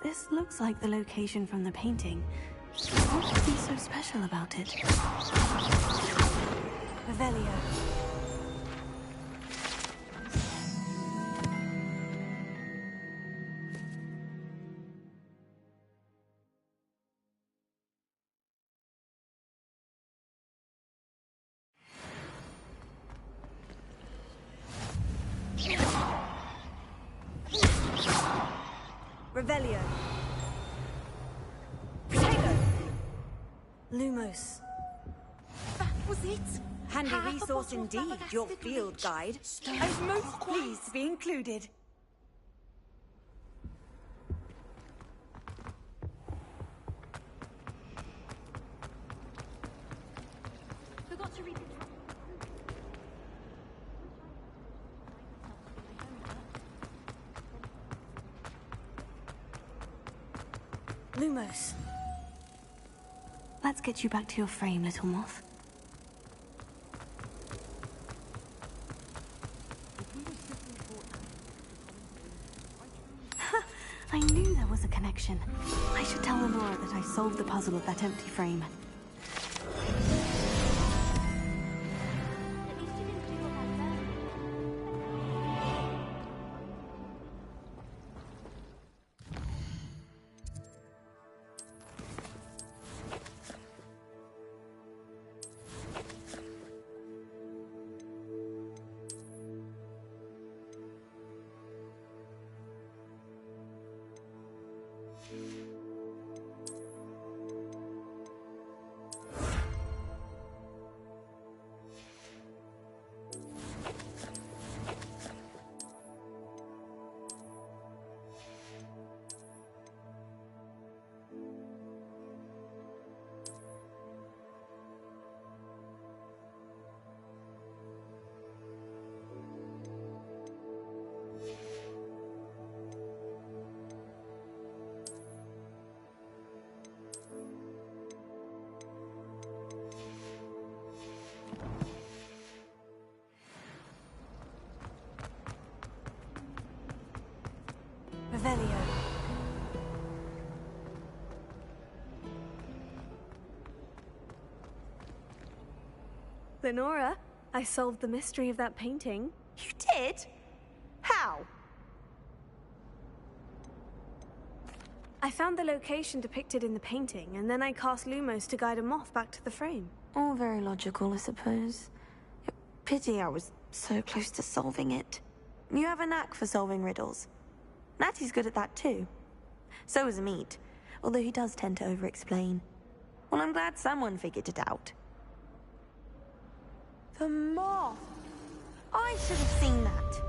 This looks like the location from the painting. What could be so special about it? Revelio. Revelio. Lumos. That was it. Handy resource indeed, your field guide. I was most pleased to be included. Forgot to read the Lumos. Let's get you back to your frame, little moth. I knew there was a connection. I should tell Lenora that I solved the puzzle of that empty frame. Revelio. Lenora, I solved the mystery of that painting. You did? How? I found the location depicted in the painting, and then I cast Lumos to guide a moth back to the frame. All very logical, I suppose. Pity I was so close to solving it. You have a knack for solving riddles. Natty's good at that too. So is Amit, although he does tend to over-explain. Well, I'm glad someone figured it out. The moth! I should have seen that.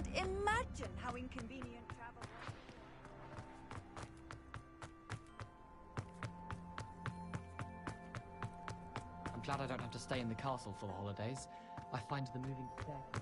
can't imagine how inconvenient travel was. I'm glad I don't have to stay in the castle for the holidays. I find the moving staircase.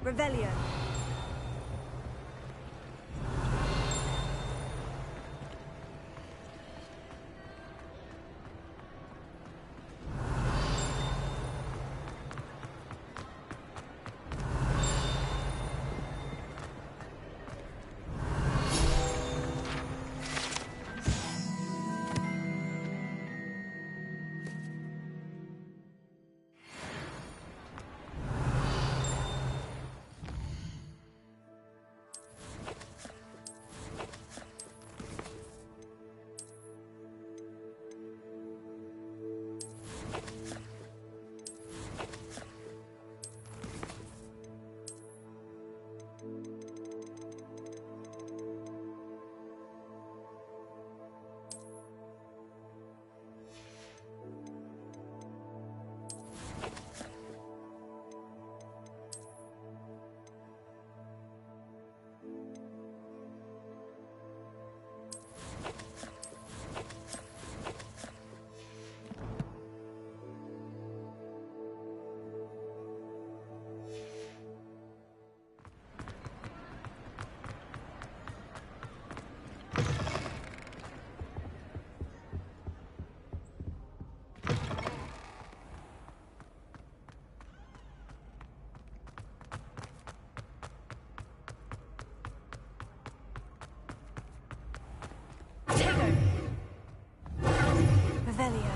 Revelio. Revelio.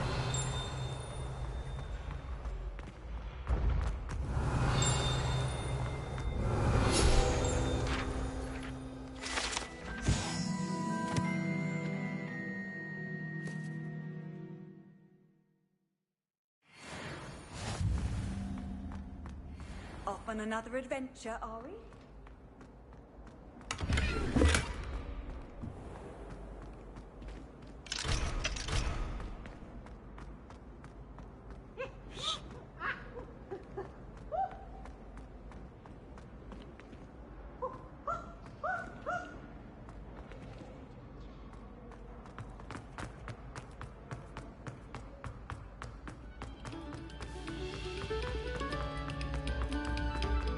Off on another adventure, are we?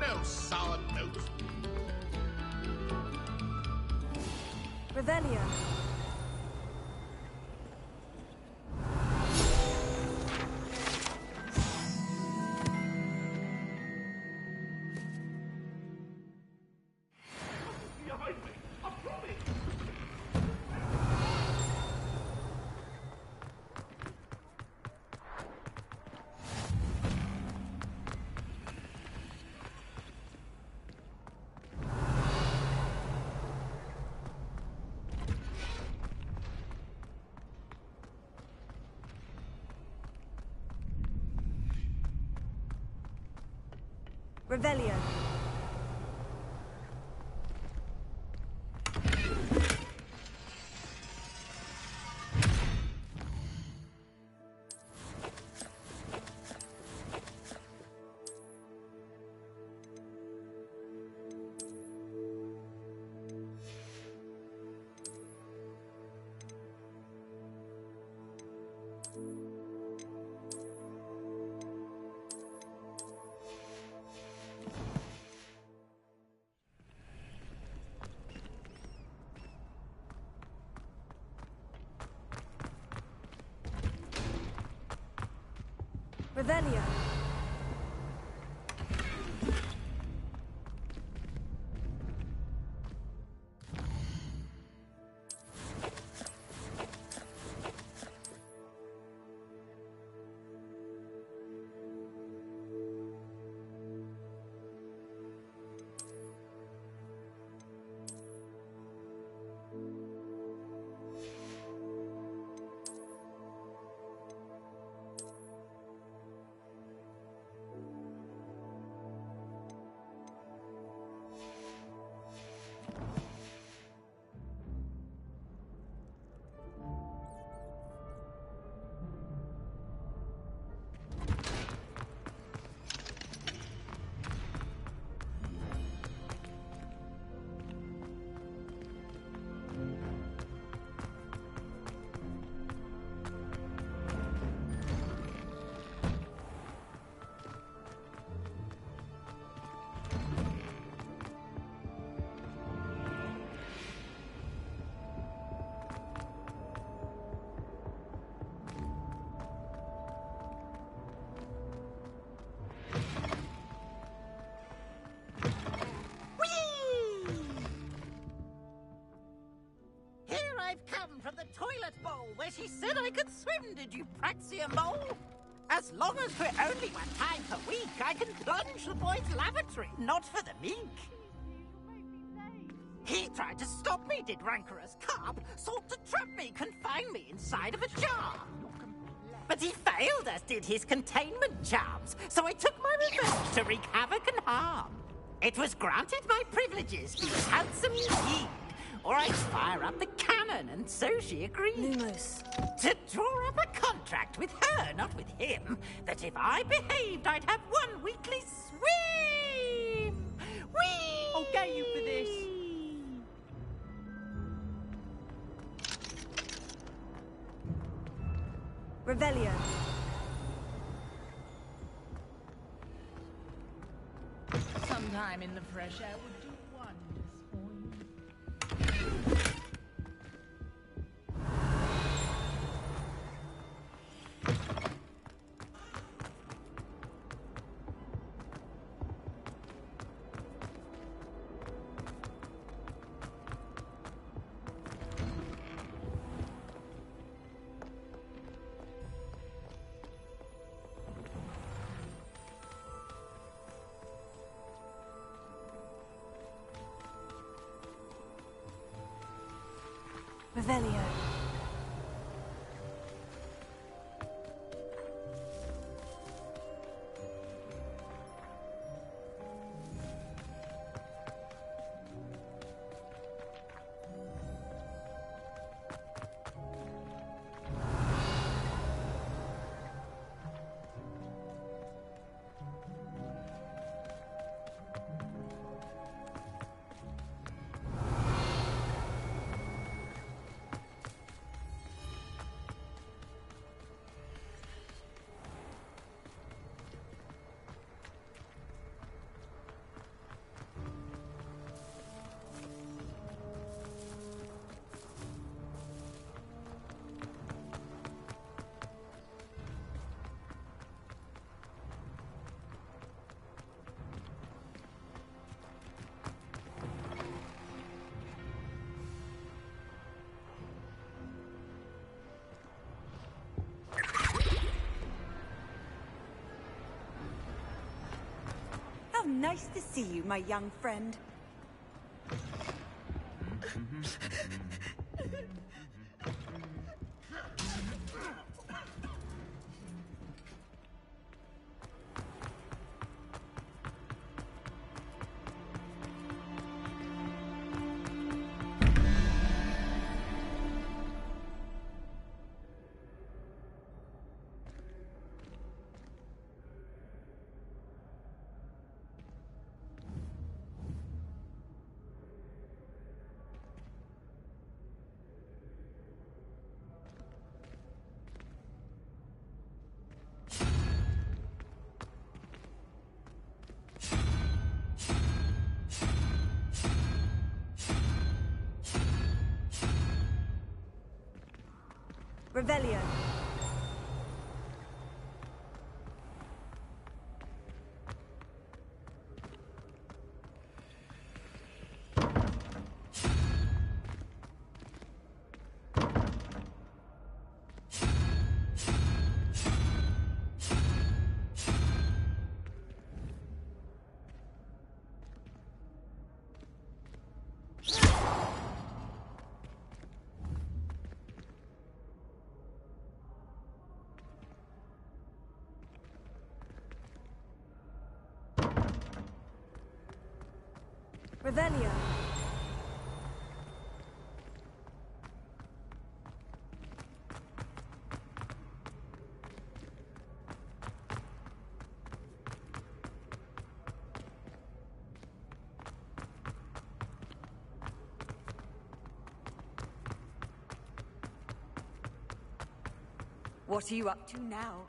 No sour notes. Revelio. Behind me, I promise. Revelio. Revelio. I've come from the toilet bowl where she said I could swim, did you praxia mole? As long as we're only 1 time per week, I can plunge the boy's lavatory, not for the mink. He tried to stop me, did rancorous carp, sought to trap me, confine me inside of a jar. But he failed, as did his containment charms, so I took my revenge to wreak havoc and harm. It was granted my privileges, he handsome indeed, or I'd fire up the cannon, and so she agreed. Lumos. To draw up a contract with her, not with him, that if I behaved, I'd have 1 weekly swim! Whee! I'll get you for this. Revelio. Sometime in the fresh air would do wonders for you. Revelio. How nice to see you, my young friend. Revelio. Revelio. What are you up to now?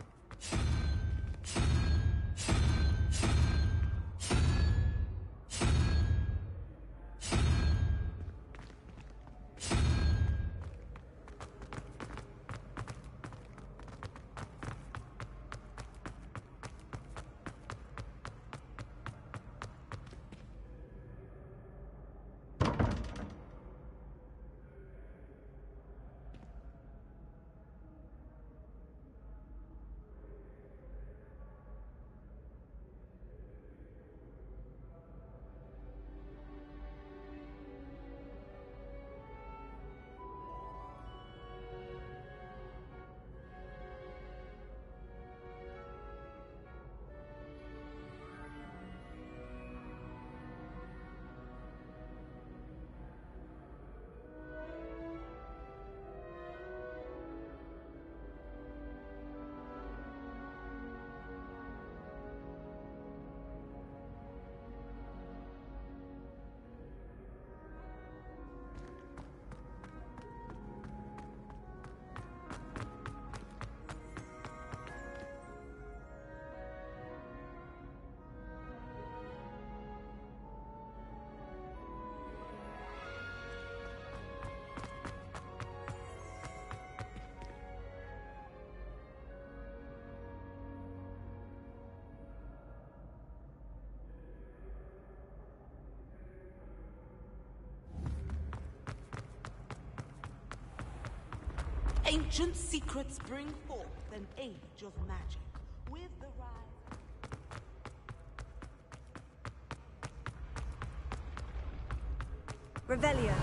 Ancient secrets bring forth an age of magic. With the rise... Revelio.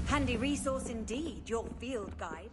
Handy resource indeed, your field guide.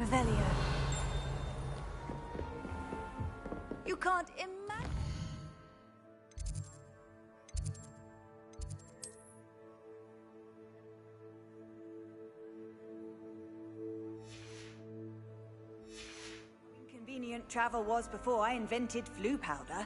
Revelio. You can't imagine. Inconvenient travel was before I invented flu powder.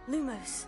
Lumos.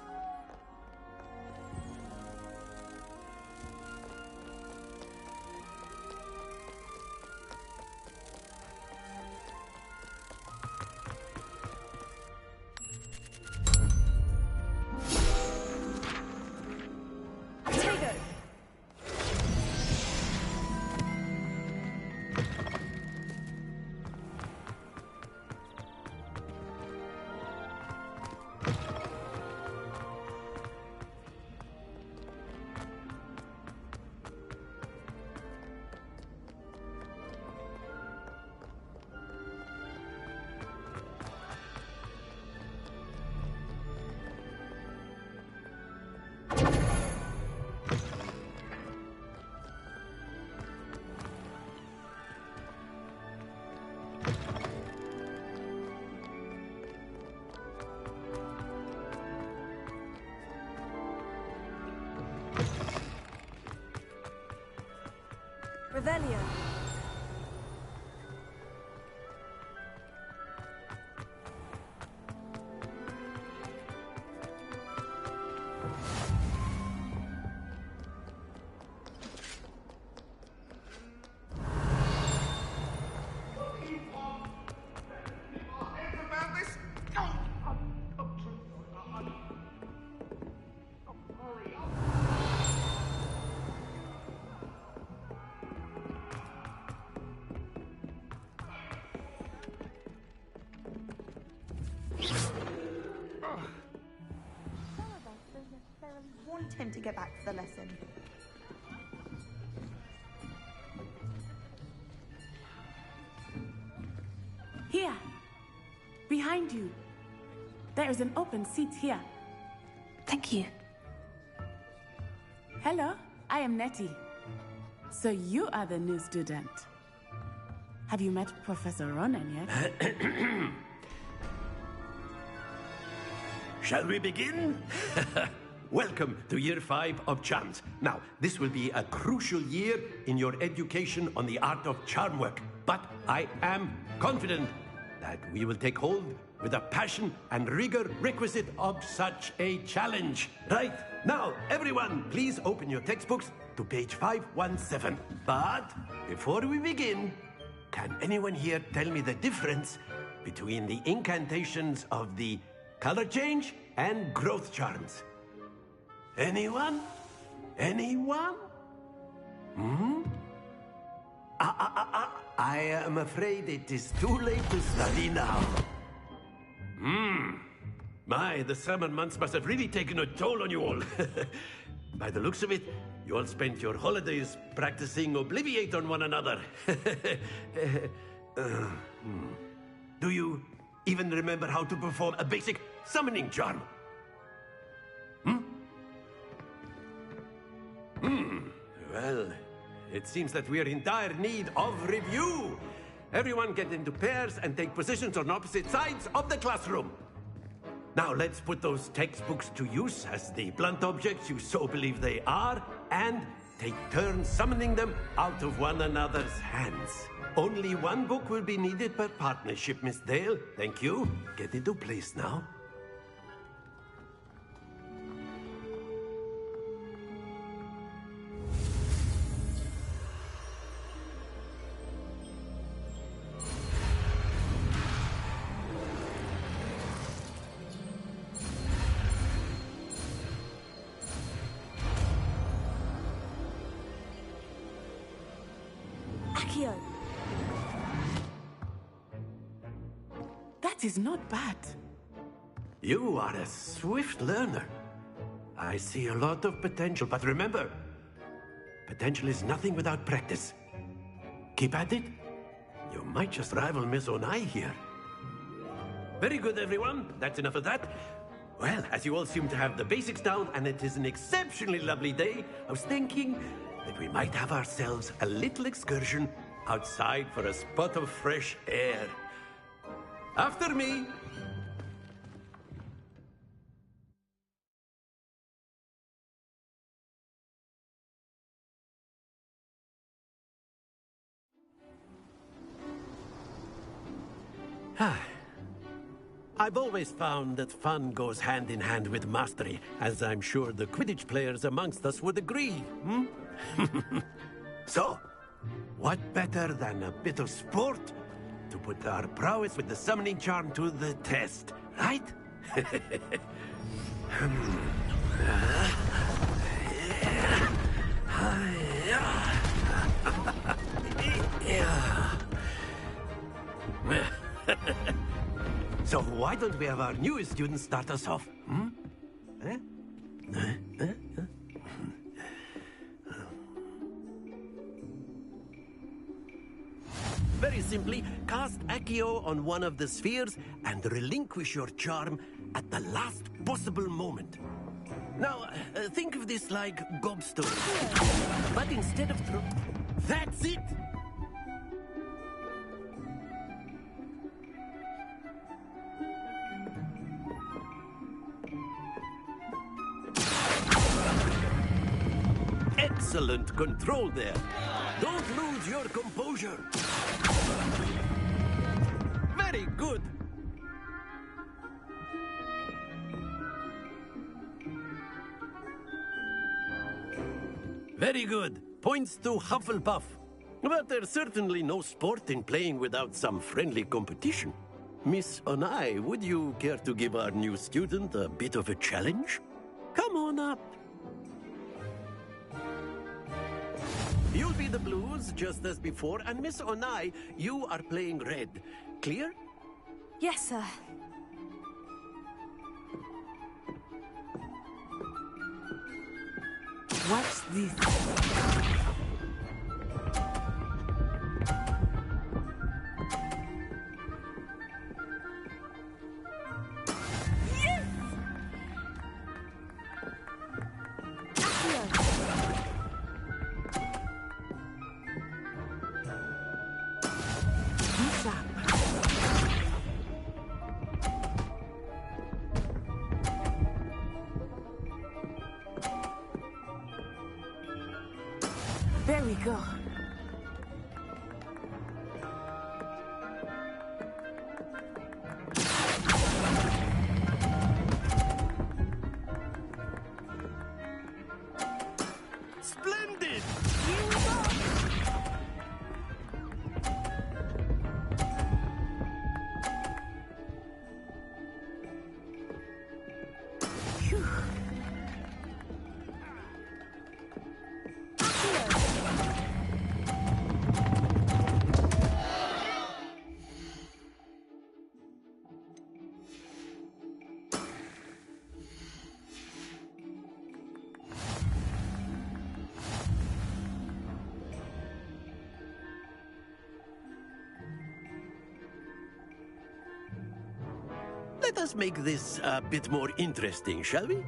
Revelio. Want him to get back to the lesson. Here. Behind you. There is an open seat here. Thank you. Hello, I am Nettie. So you are the new student. Have you met Professor Ronan yet? Shall we begin? Welcome to Year 5 of Charms. Now, this will be a crucial year in your education on the art of charm work. But I am confident that we will take hold with the passion and rigor requisite of such a challenge. Right, now, everyone, please open your textbooks to page 517. But before we begin, can anyone here tell me the difference between the incantations of the color change and growth charms? Anyone? Anyone? Hmm? I am afraid it is too late to study now. The summer months must have really taken a toll on you all. By the looks of it, you all spent your holidays practicing Obliviate on one another. Do you even remember how to perform a basic summoning charm? Well, it seems that we are in dire need of review. Everyone get into pairs and take positions on opposite sides of the classroom. Now let's put those textbooks to use as the blunt objects you so believe they are, and take turns summoning them out of one another's hands. Only one book will be needed per partnership, Miss Dale. Thank you. Get into place now. That is not bad. You are a swift learner. I see a lot of potential, but remember, potential is nothing without practice. Keep at it. You might just rival Miss Onai here. Very good, everyone. That's enough of that. Well, as you all seem to have the basics down, and it is an exceptionally lovely day, I was thinking that we might have ourselves a little excursion outside for a spot of fresh air. After me. I've always found that fun goes hand in hand with mastery, as I'm sure the Quidditch players amongst us would agree, hmm? So, what better than a bit of sport to put our prowess with the summoning charm to the test, right? So why don't we have our newest student start us off? Hmm? Eh? Very simply, cast Accio on one of the spheres and relinquish your charm at the last possible moment. Now, think of this like gobstone. But instead of That's it! Excellent control there. Don't lose your composure. Very good. Very good. Points to Hufflepuff. But there's certainly no sport in playing without some friendly competition. Miss Onai, would you care to give our new student a bit of a challenge? Come on up. You'll be the blues, just as before, and Miss Onai, you are playing red. Clear? Yes, sir. Watch this. There we go. Splendid! Phew. Let us make this a bit more interesting, shall we?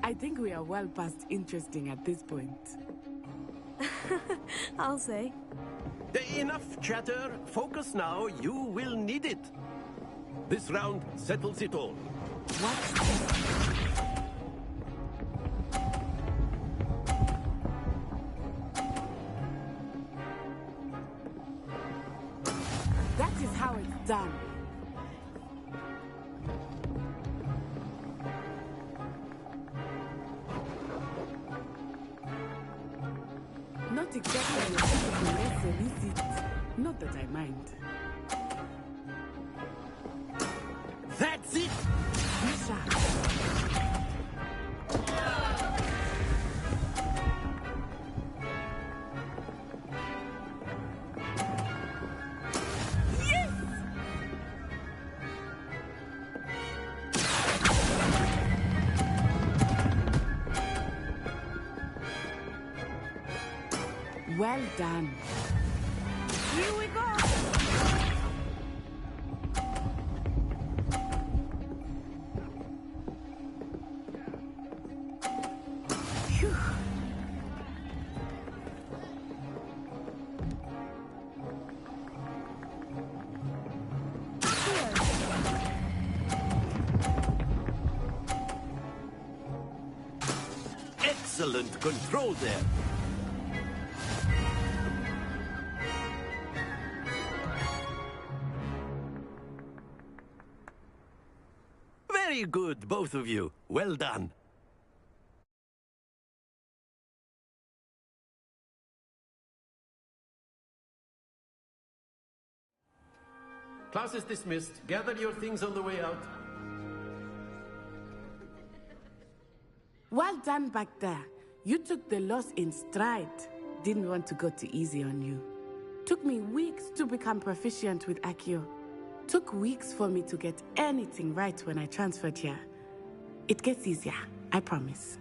I think we are well past interesting at this point. I'll say. Enough chatter. Focus now. You will need it. This round settles it all. That is how it's done. Not exactly a typical lesson, is it? Not that I mind. That's it! Misha. Well done. Here we go. Phew. Excellent control there. Very good, both of you. Well done. Class is dismissed. Gather your things on the way out. Well done back there. You took the loss in stride. Didn't want to go too easy on you. Took me weeks to become proficient with Accio. Took weeks for me to get anything right when I transferred here. It gets easier, I promise.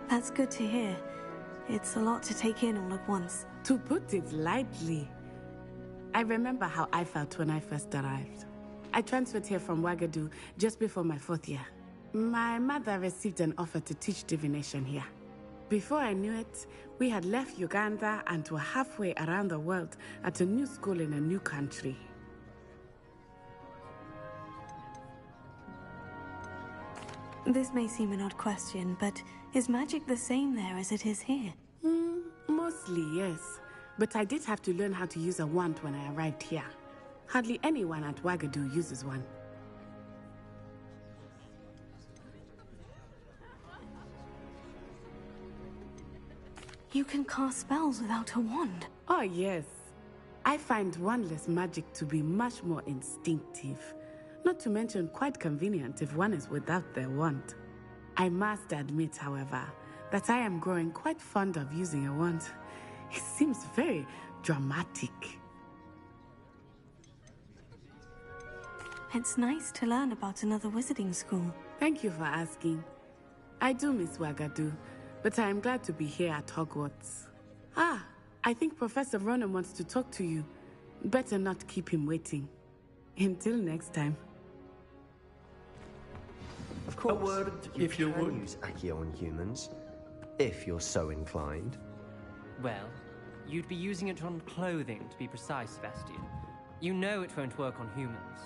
That's good to hear. It's a lot to take in all at once. To put it lightly, I remember how I felt when I first arrived. I transferred here from Ouagadougou just before my 4th year. My mother received an offer to teach divination here. Before I knew it, we had left Uganda and were halfway around the world at a new school in a new country. This may seem an odd question, but is magic the same there as it is here? Mostly, yes. But I did have to learn how to use a wand when I arrived here. Hardly anyone at Ouagadougou uses one. You can cast spells without a wand? Oh, yes. I find wandless magic to be much more instinctive. Not to mention quite convenient if one is without their wand. I must admit, however, that I am growing quite fond of using a wand. It seems very dramatic. It's nice to learn about another wizarding school. Thank you for asking. I do miss Ouagadougou, but I am glad to be here at Hogwarts. Ah, I think Professor Ronan wants to talk to you. Better not keep him waiting. Until next time. Of course, a word, if you would use Accio on humans, if you're so inclined. Well, you'd be using it on clothing, to be precise, Sebastian. You know it won't work on humans.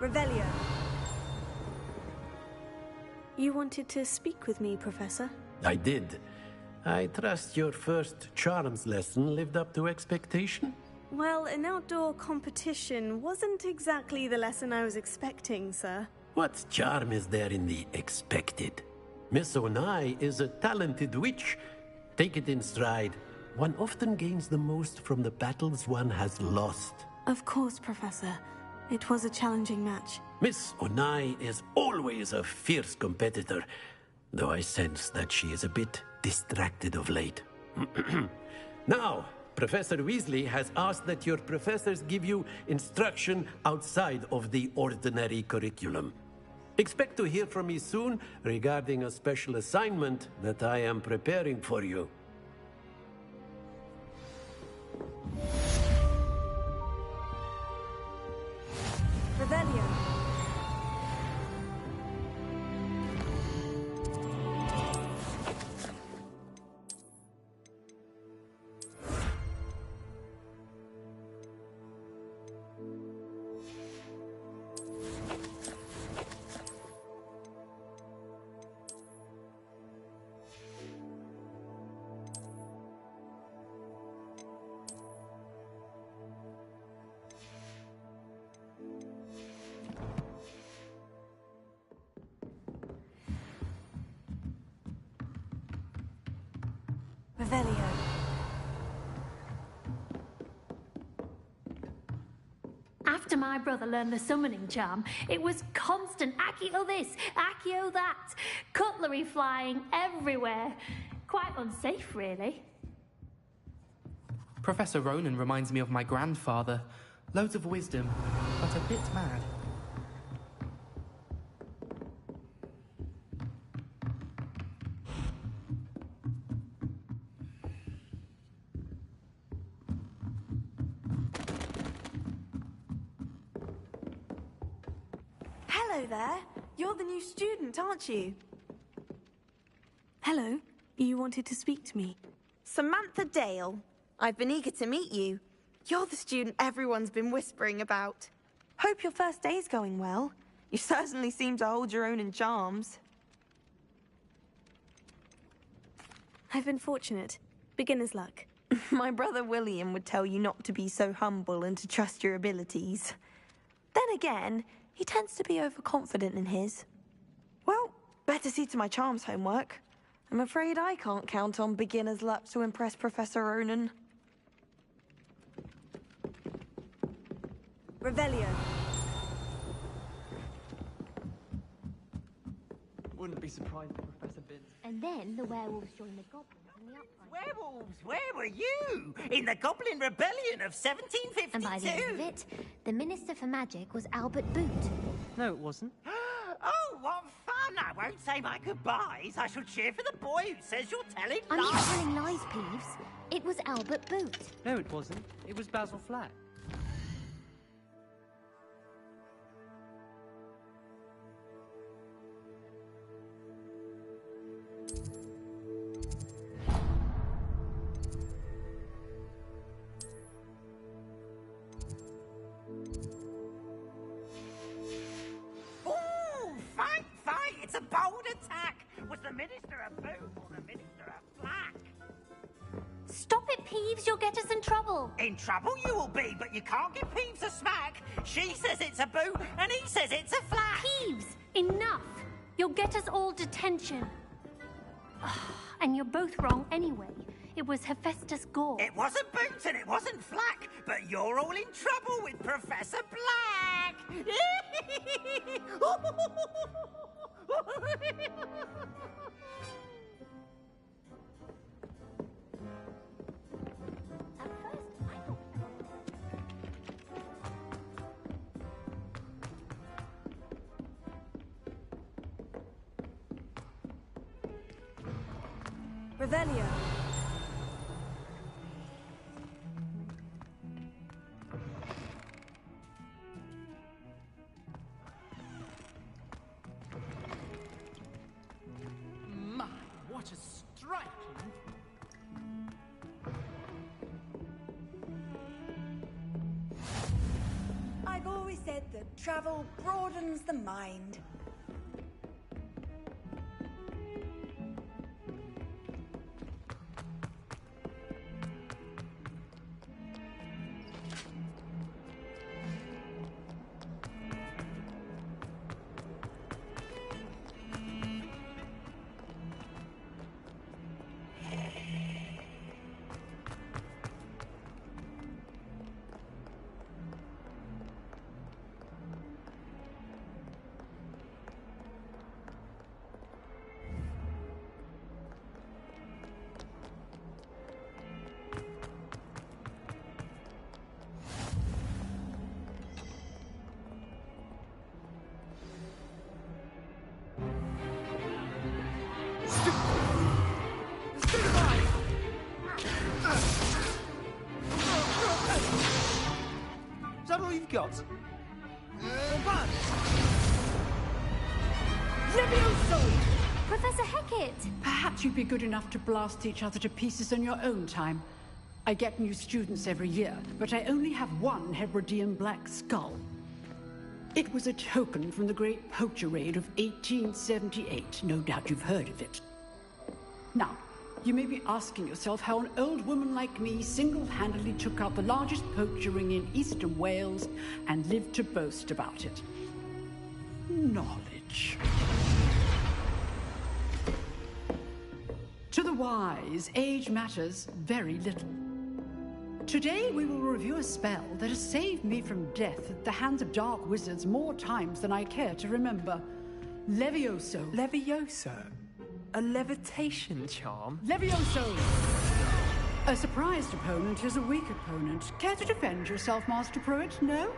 Revelio. You wanted to speak with me, Professor? I did. I trust your first charms lesson lived up to expectation? Well, an outdoor competition wasn't exactly the lesson I was expecting, sir. What charm is there in the expected? Miss Onai is a talented witch. Take it in stride. One often gains the most from the battles one has lost. Of course, Professor. It was a challenging match. Miss Onai is always a fierce competitor, though I sense that she is a bit distracted of late. Now, Professor Weasley has asked that your professors give you instruction outside of the ordinary curriculum. Expect to hear from me soon regarding a special assignment that I am preparing for you. Revelio. Revelio. After my brother learned the summoning charm, it was constant Accio this, Accio that, cutlery flying everywhere. Quite unsafe, really. Professor Ronan reminds me of my grandfather. Loads of wisdom, but a bit mad. Hello there. You're the new student, aren't you? Hello. You wanted to speak to me. Samantha Dale. I've been eager to meet you. You're the student everyone's been whispering about. Hope your first day's going well. You certainly seem to hold your own in charms. I've been fortunate. Beginner's luck. My brother William would tell you not to be so humble and to trust your abilities. Then again, he tends to be overconfident in his. Well, better see to my charms homework. I'm afraid I can't count on beginner's luck to impress Professor Ronan. Revelio. Wouldn't be surprised if Professor Binns. And then the werewolves joined the goblins in the uprising. Werewolves, where were you? In the Goblin Rebellion of 1752? And by the end of it, the Minister for Magic was Albert Boot. No, it wasn't. Oh, what fun! I won't say my goodbyes. I shall cheer for the boy who says you're telling I'm lies. not telling lies, Peeves. It was Albert Boot. No, it wasn't. It was Basil Flack. It's a bold attack! Was the Minister a boot or the Minister a flack? Stop it, Peeves. You'll get us in trouble. In trouble you will be, but you can't give Peeves a smack. She says it's a boot, and he says it's a flack. Peeves, enough. You'll get us all detention. And you're both wrong anyway. It was Hephaestus Gore. It wasn't boot and it wasn't flack, but you're all in trouble with Professor Black. Revelio. My, what a striking... I've always said that travel broadens the mind. Is that all you've got? Professor Hecat! Perhaps you'd be good enough to blast each other to pieces in your own time. I get new students every year, but I only have one Hebridean black skull. It was a token from the Great Poacher Raid of 1878. No doubt you've heard of it. Now, you may be asking yourself how an old woman like me single-handedly took out the largest poacher ring in eastern Wales and lived to boast about it. Knowledge. To the wise, age matters very little. Today we will review a spell that has saved me from death at the hands of dark wizards more times than I care to remember. Levioso. Levioso? A levitation charm? Levioso! A surprised opponent is a weak opponent. Care to defend yourself, Master Pruitt? No?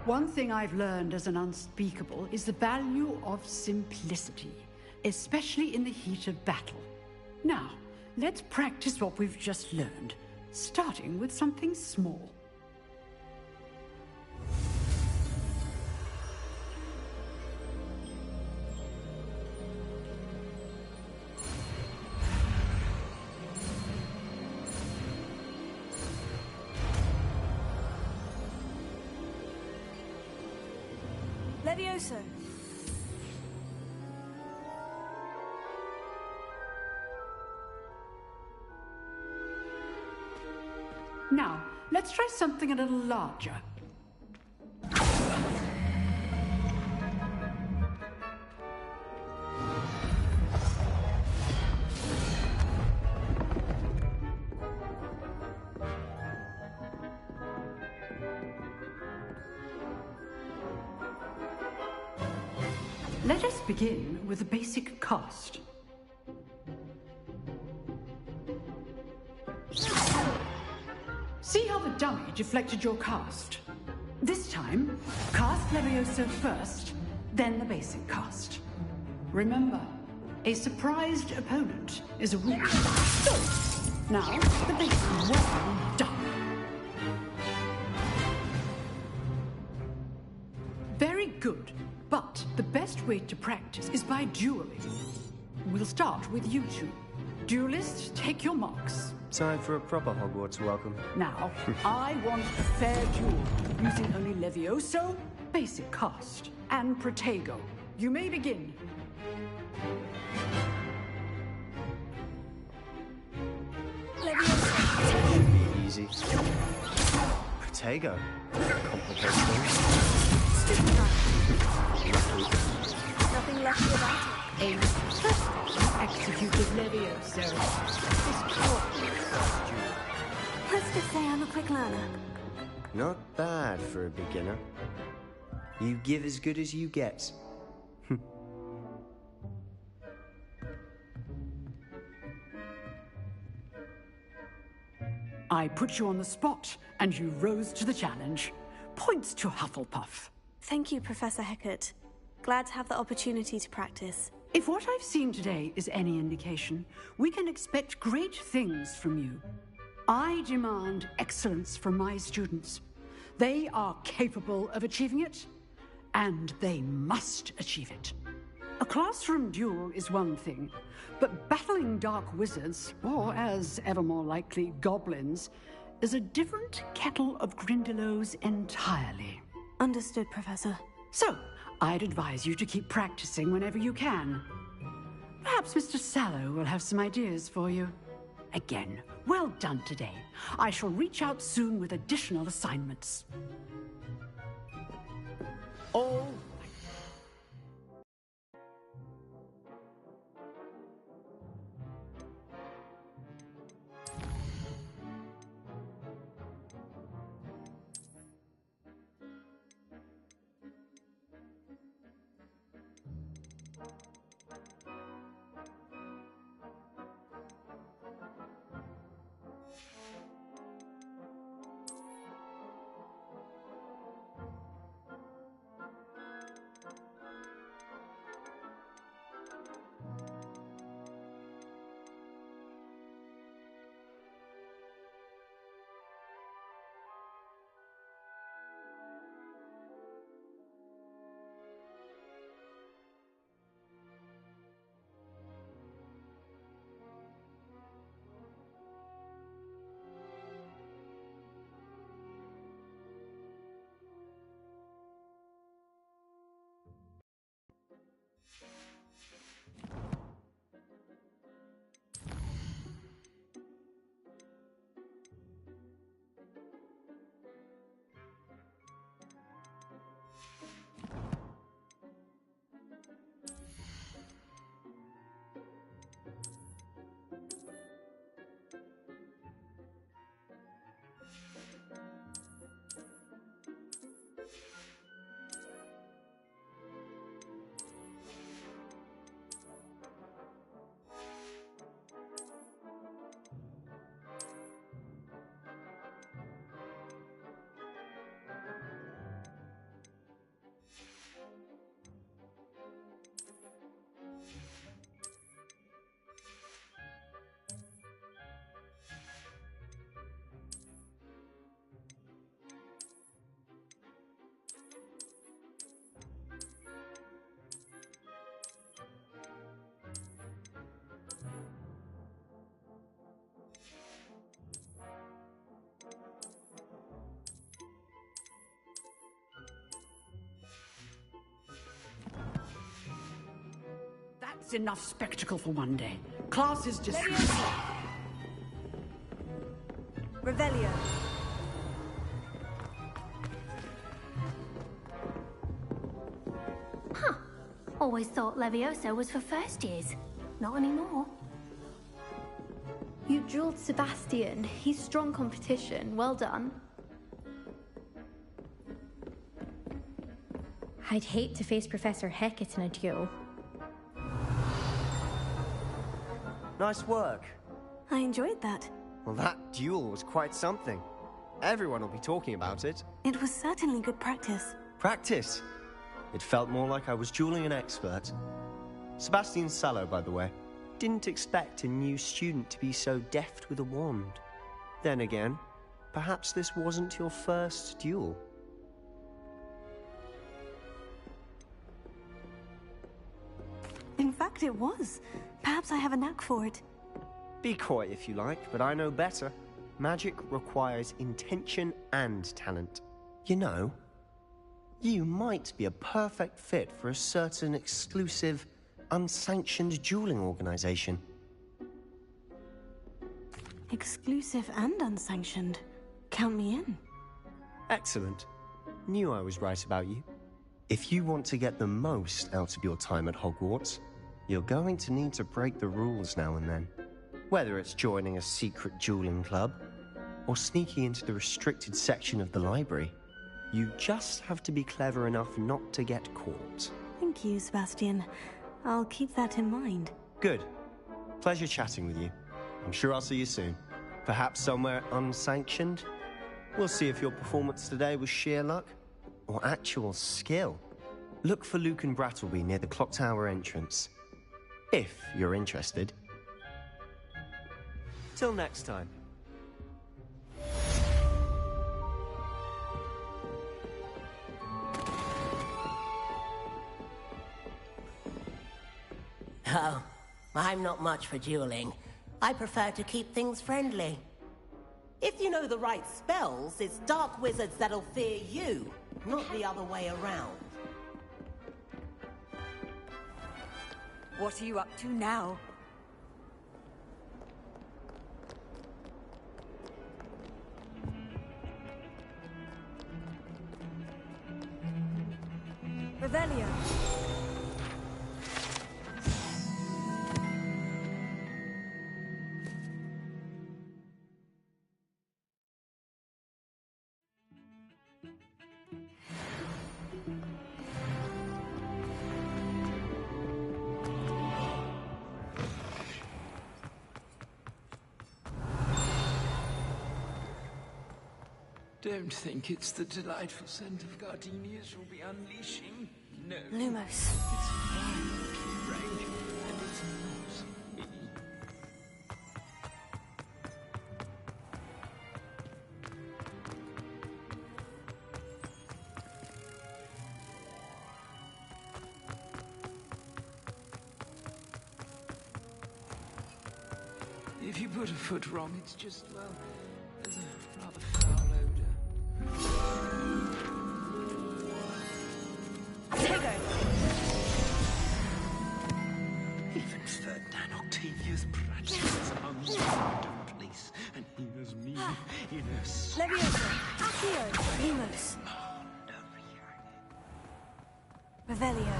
One thing I've learned as an unspeakable is the value of simplicity, especially in the heat of battle. Now, let's practice what we've just learned, starting with something small. Levioso! Now, let's try something a little larger. Let us begin with the basic cast. See how the dummy deflected your cast? This time, cast Levioso first, then the basic cast. Remember, a surprised opponent is a rule. So, now, the basic well done. Very good, but the best way to practice is by dueling. We'll start with you two. Duelists, take your marks. Time for a proper Hogwarts welcome. Now, I want a fair duel, using only Levioso, basic cast, and Protego. You may begin. Should be easy. Protego. Complicated things. Nothing lucky about it. Aim first, executed Levioso. Let's just say I'm a quick learner. Not bad for a beginner. You give as good as you get. I put you on the spot, and you rose to the challenge. Points to Hufflepuff. Thank you, Professor Hecat. Glad to have the opportunity to practice. If what I've seen today is any indication, we can expect great things from you. I demand excellence from my students. They are capable of achieving it, and they must achieve it. A classroom duel is one thing, but battling dark wizards, or as ever more likely, goblins, is a different kettle of Grindylows entirely. Understood, Professor. So, I'd advise you to keep practicing whenever you can. Perhaps Mr. Sallow will have some ideas for you. Again, well done today. I shall reach out soon with additional assignments. All It's enough spectacle for one day. Class is dismissed. Revelio. Huh. Always thought Levioso was for first years. Not anymore. You drilled Sebastian. He's strong competition. Well done. I'd hate to face Professor Hecat in a duel. Nice work. I enjoyed that. Well, that duel was quite something. Everyone will be talking about it. It was certainly good practice. Practice? It felt more like I was dueling an expert. Sebastian Sallow, by the way. Didn't expect a new student to be so deft with a wand. Then again, perhaps this wasn't your first duel. In fact, it was. Perhaps I have a knack for it. Be coy if you like, but I know better. Magic requires intention and talent. You know, you might be a perfect fit for a certain exclusive, unsanctioned dueling organization. Exclusive and unsanctioned. Count me in. Excellent. Knew I was right about you. If you want to get the most out of your time at Hogwarts, you're going to need to break the rules now and then. Whether it's joining a secret dueling club, or sneaking into the restricted section of the library, you just have to be clever enough not to get caught. Thank you, Sebastian. I'll keep that in mind. Good. Pleasure chatting with you. I'm sure I'll see you soon. Perhaps somewhere unsanctioned? We'll see if your performance today was sheer luck or actual skill. Look for Luke and Brattleby near the clock tower entrance. If you're interested. Till next time. Oh, I'm not much for dueling. I prefer to keep things friendly. If you know the right spells, it's dark wizards that'll fear you, not the other way around. What are you up to now? Revelio. Don't think it's the delightful scent of gardenias you'll be unleashing. No. Lumos. It's violently rank, and it's not me. If you put a foot wrong, it's just, well, there's a rather foul Even Ferdinand Octavius Bratch's tongues out of place, and here's me in a Leviosa. Accio. Lumos. Revelio.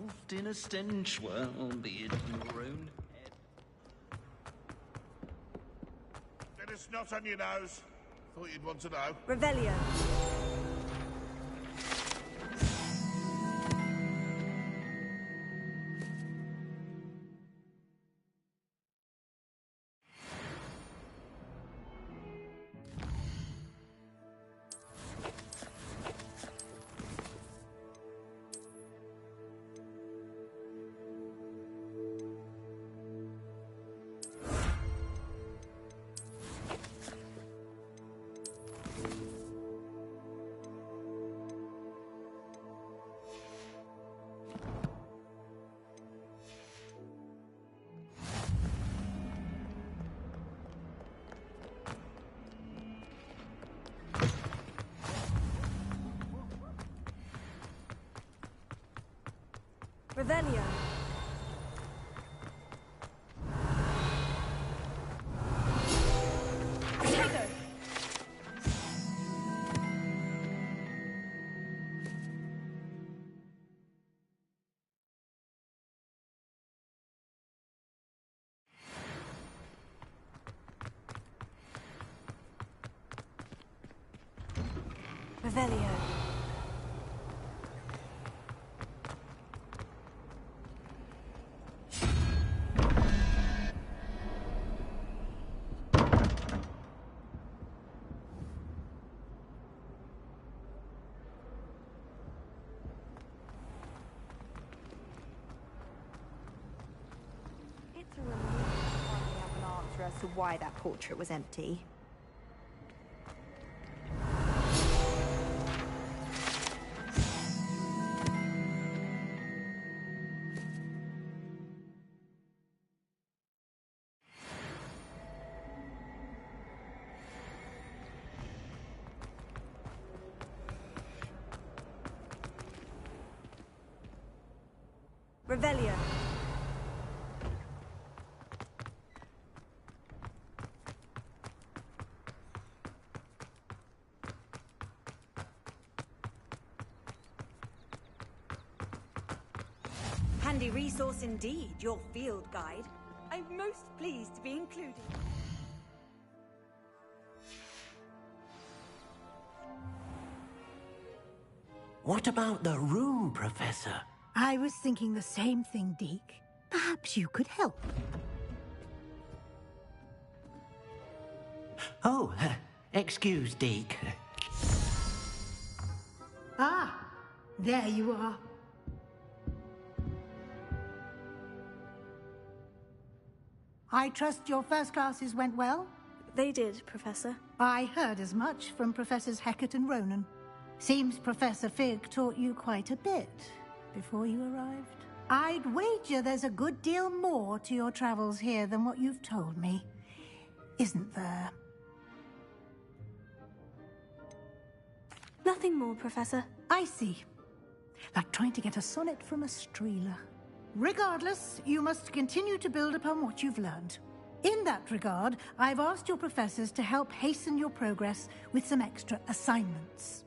engulfed in a stench, well, albeit in your own head. Bit of snot on your nose. Thought you'd want to know. Revelio. Revelio. Revelio. It's a relief to finally have an answer as to why that portrait was empty. Revelio. Handy resource indeed, your field guide. I'm most pleased to be included. What about the room, Professor? I was thinking the same thing, Deke. Perhaps you could help. Oh, excuse, Deke. Ah, there you are. I trust your first classes went well? They did, Professor. I heard as much from Professors Hecat and Ronan. Seems Professor Fig taught you quite a bit before you arrived. I'd wager there's a good deal more to your travels here than what you've told me. Isn't there? Nothing more, Professor. I see. Like trying to get a sonnet from a streeler. Regardless, you must continue to build upon what you've learned. In that regard, I've asked your professors to help hasten your progress with some extra assignments.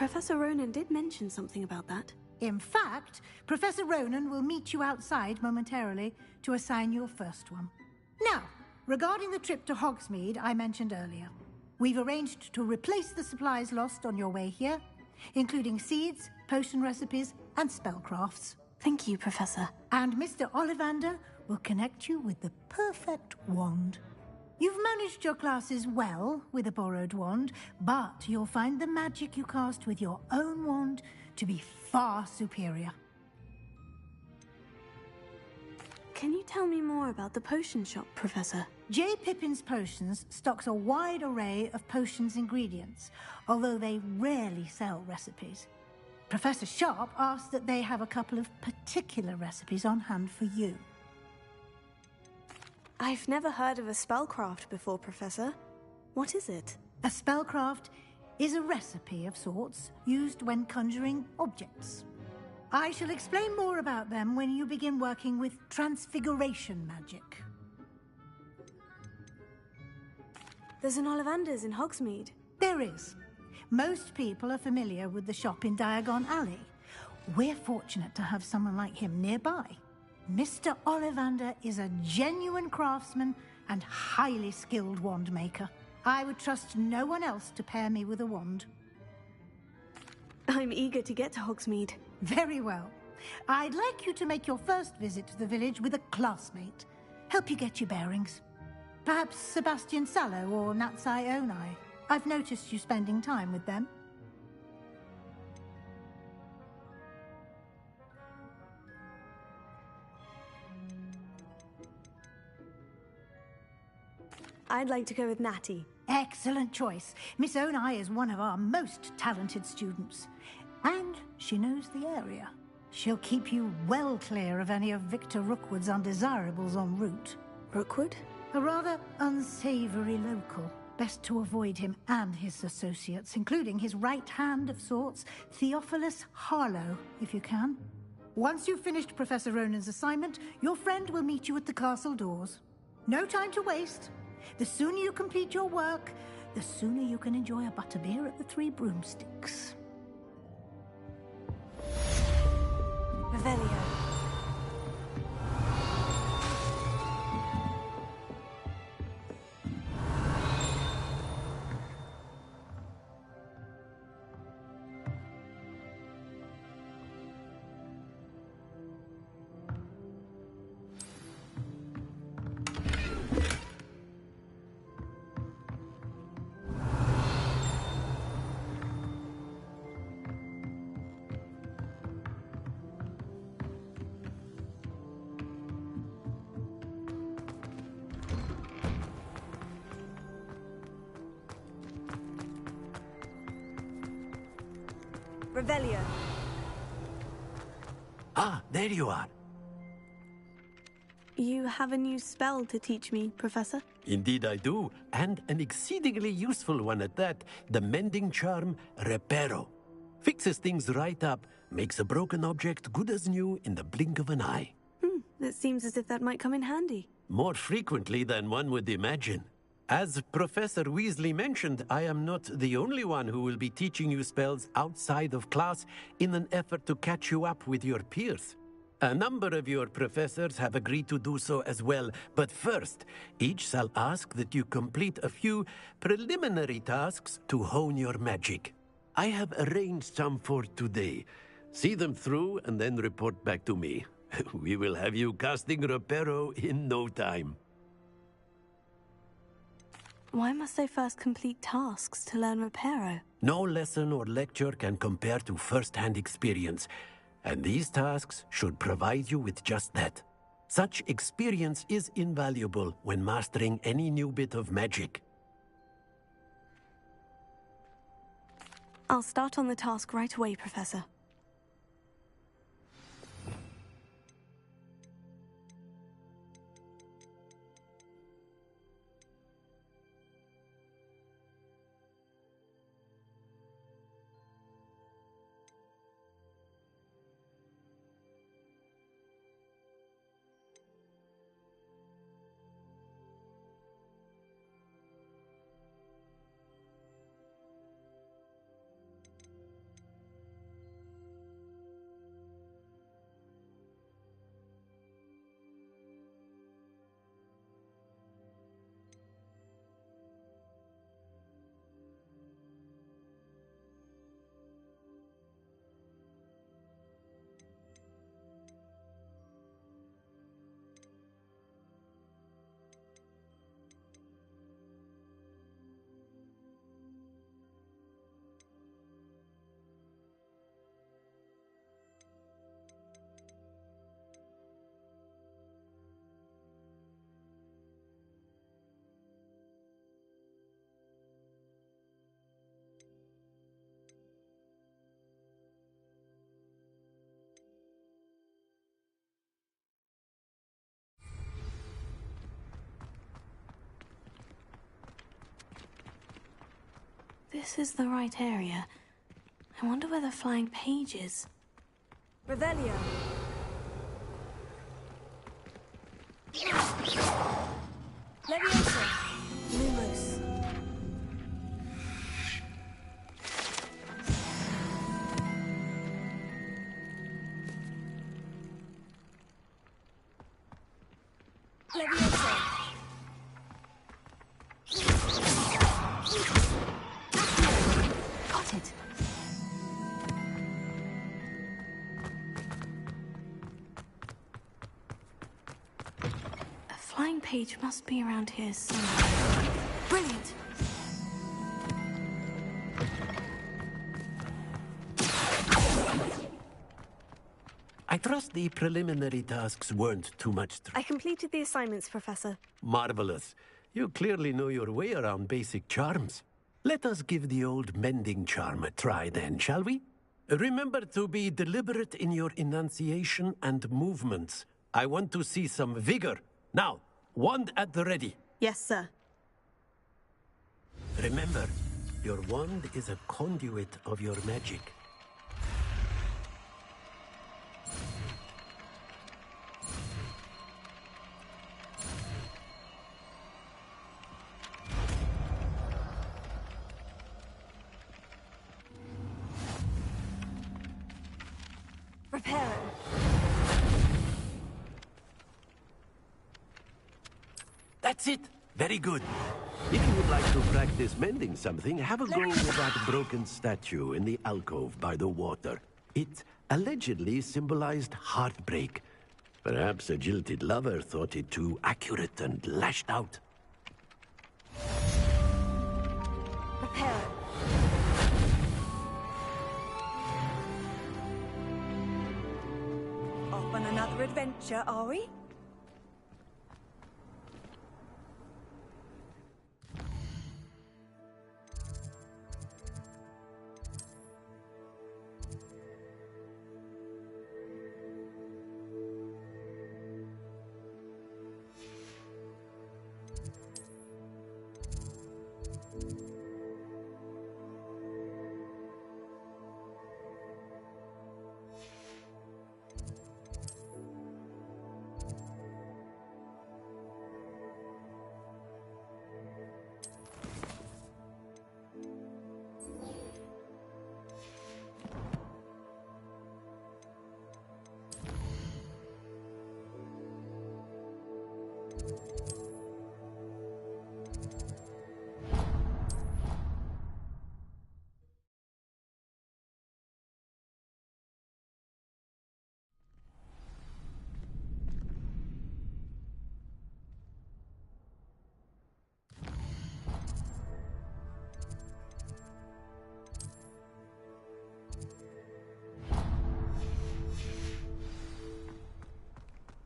Professor Ronan did mention something about that. In fact, Professor Ronan will meet you outside momentarily to assign your first one. Now, regarding the trip to Hogsmeade I mentioned earlier, we've arranged to replace the supplies lost on your way here, including seeds, potion recipes, and spellcrafts. Thank you, Professor. And Mr. Ollivander will connect you with the perfect wand. You've managed your classes well with a borrowed wand, but you'll find the magic you cast with your own wand to be far superior. Can you tell me more about the potion shop, Professor? J. Pippin's Potions stocks a wide array of potions ingredients, although they rarely sell recipes. Professor Sharp asked that they have a couple of particular recipes on hand for you. I've never heard of a spellcraft before, Professor. What is it? A spellcraft is a recipe of sorts used when conjuring objects. I shall explain more about them when you begin working with transfiguration magic. There's an Ollivander's in Hogsmeade. There is. Most people are familiar with the shop in Diagon Alley. We're fortunate to have someone like him nearby. Mr. Ollivander is a genuine craftsman and highly skilled wand maker. I would trust no one else to pair me with a wand. I'm eager to get to Hogsmeade. Very well. I'd like you to make your first visit to the village with a classmate. Help you get your bearings. Perhaps Sebastian Sallow or Natsai Onai. I've noticed you spending time with them. I'd like to go with Natty. Excellent choice. Miss Onai is one of our most talented students. And she knows the area. She'll keep you well clear of any of Victor Rookwood's undesirables en route. Rookwood? A rather unsavory local, Best to avoid him and his associates, including his right hand of sorts, Theophilus Harlow, if you can. Once you've finished Professor Ronan's assignment, your friend will meet you at the castle doors. No time to waste. The sooner you complete your work, the sooner you can enjoy a butterbeer at the Three Broomsticks. Revelio. Revelio. Ah, there you are. You have a new spell to teach me, Professor? Indeed I do, and an exceedingly useful one at that. The mending charm, Reparo. Fixes things right up, makes a broken object good as new in the blink of an eye. It seems as if that might come in handy. More frequently than one would imagine. As Professor Weasley mentioned, I am not the only one who will be teaching you spells outside of class in an effort to catch you up with your peers. A number of your professors have agreed to do so as well, but first, each shall ask that you complete a few preliminary tasks to hone your magic. I have arranged some for today. See them through and then report back to me. We will have you casting Reparo in no time. Why must I first complete tasks to learn Reparo? No lesson or lecture can compare to first-hand experience, and these tasks should provide you with just that. Such experience is invaluable when mastering any new bit of magic. I'll start on the task right away, Professor. This is the right area. I wonder where the flying page is. Revelio. Leviosa. Lumos. Leviosa. Got it. A flying page must be around here somewhere. Brilliant. I trust the preliminary tasks weren't too much I completed the assignments, Professor. Marvelous. You clearly know your way around basic charms. Let us give the old mending charm a try then, shall we? Remember to be deliberate in your enunciation and movements. I want to see some vigor. Now, wand at the ready. Yes, sir. Remember, your wand is a conduit of your magic. Repair it. That's it. Very good. If you would like to practice mending something, have a go with that broken statue in the alcove by the water. It allegedly symbolized heartbreak. Perhaps a jilted lover thought it too accurate and lashed out. Repair it. Off on another adventure, are we?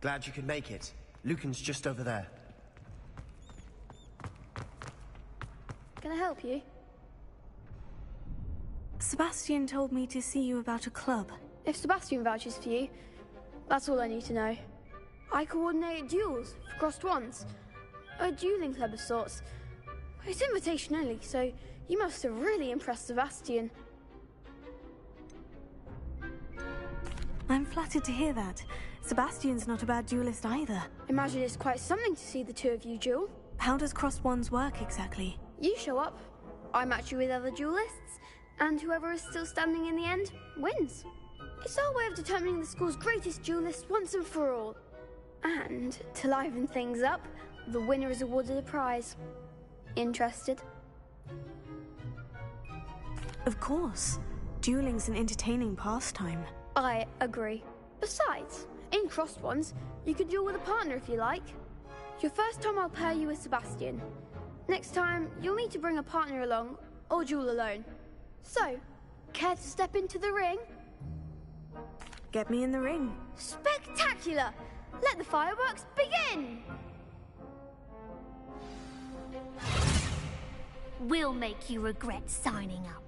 Glad you could make it. Lucan's just over there. Can I help you? Sebastian told me to see you about a club. If Sebastian vouches for you, that's all I need to know. I coordinate duels for crossed wands. A dueling club of sorts. It's invitation only, so you must have really impressed Sebastian. I'm flattered to hear that. Sebastian's not a bad duelist either. Imagine it's quite something to see the two of you duel. How does crossed wands work exactly? You show up, I match you with other duelists, and whoever is still standing in the end wins. It's our way of determining the school's greatest duelist once and for all. And to liven things up, the winner is awarded a prize. Interested? Of course. Dueling's an entertaining pastime. I agree. Besides, in crossed ones, you could duel with a partner if you like. Your first time I'll pair you with Sebastian. Next time, you'll need to bring a partner along, or duel alone. So, care to step into the ring? Get me in the ring. Spectacular! Let the fireworks begin! We'll make you regret signing up.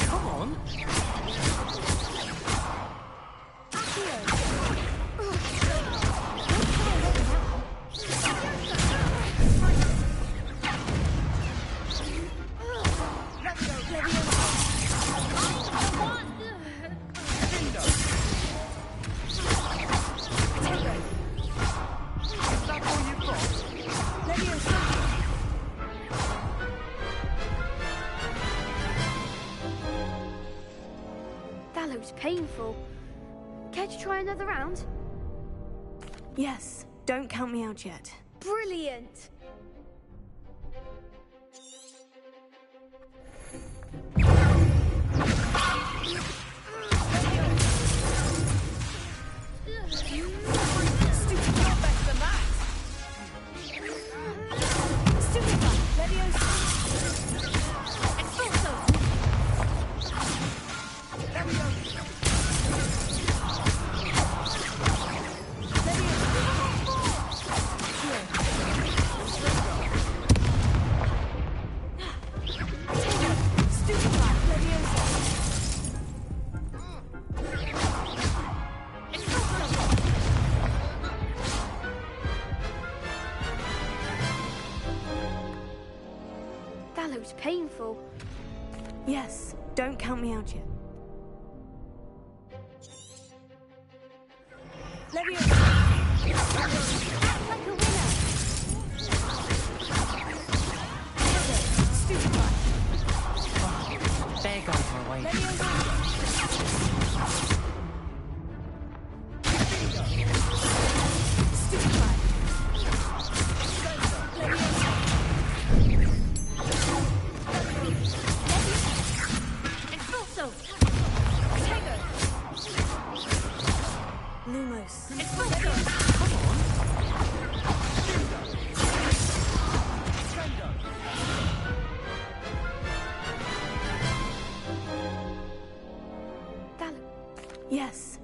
Come on! That looks painful. Care to try another round? Yes, don't count me out yet. Brilliant! painful. Yes, don't count me out yet. There goes my way. Lumos. Come on. Yes.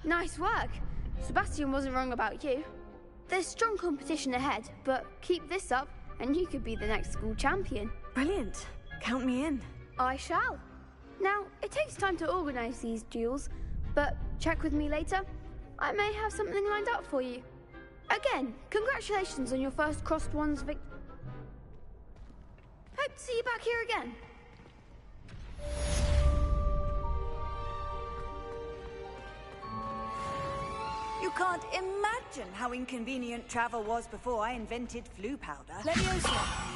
Nice work. Sebastian wasn't wrong about you. There's strong competition ahead, but keep this up and you could be the next school champion. Brilliant. Count me in. I shall. Now, it takes time to organise these duels, but check with me later. I may have something lined up for you. Again, congratulations on your first Crossed Wands Hope to see you back here again. You can't imagine how inconvenient travel was before I invented flu powder. Leviosa!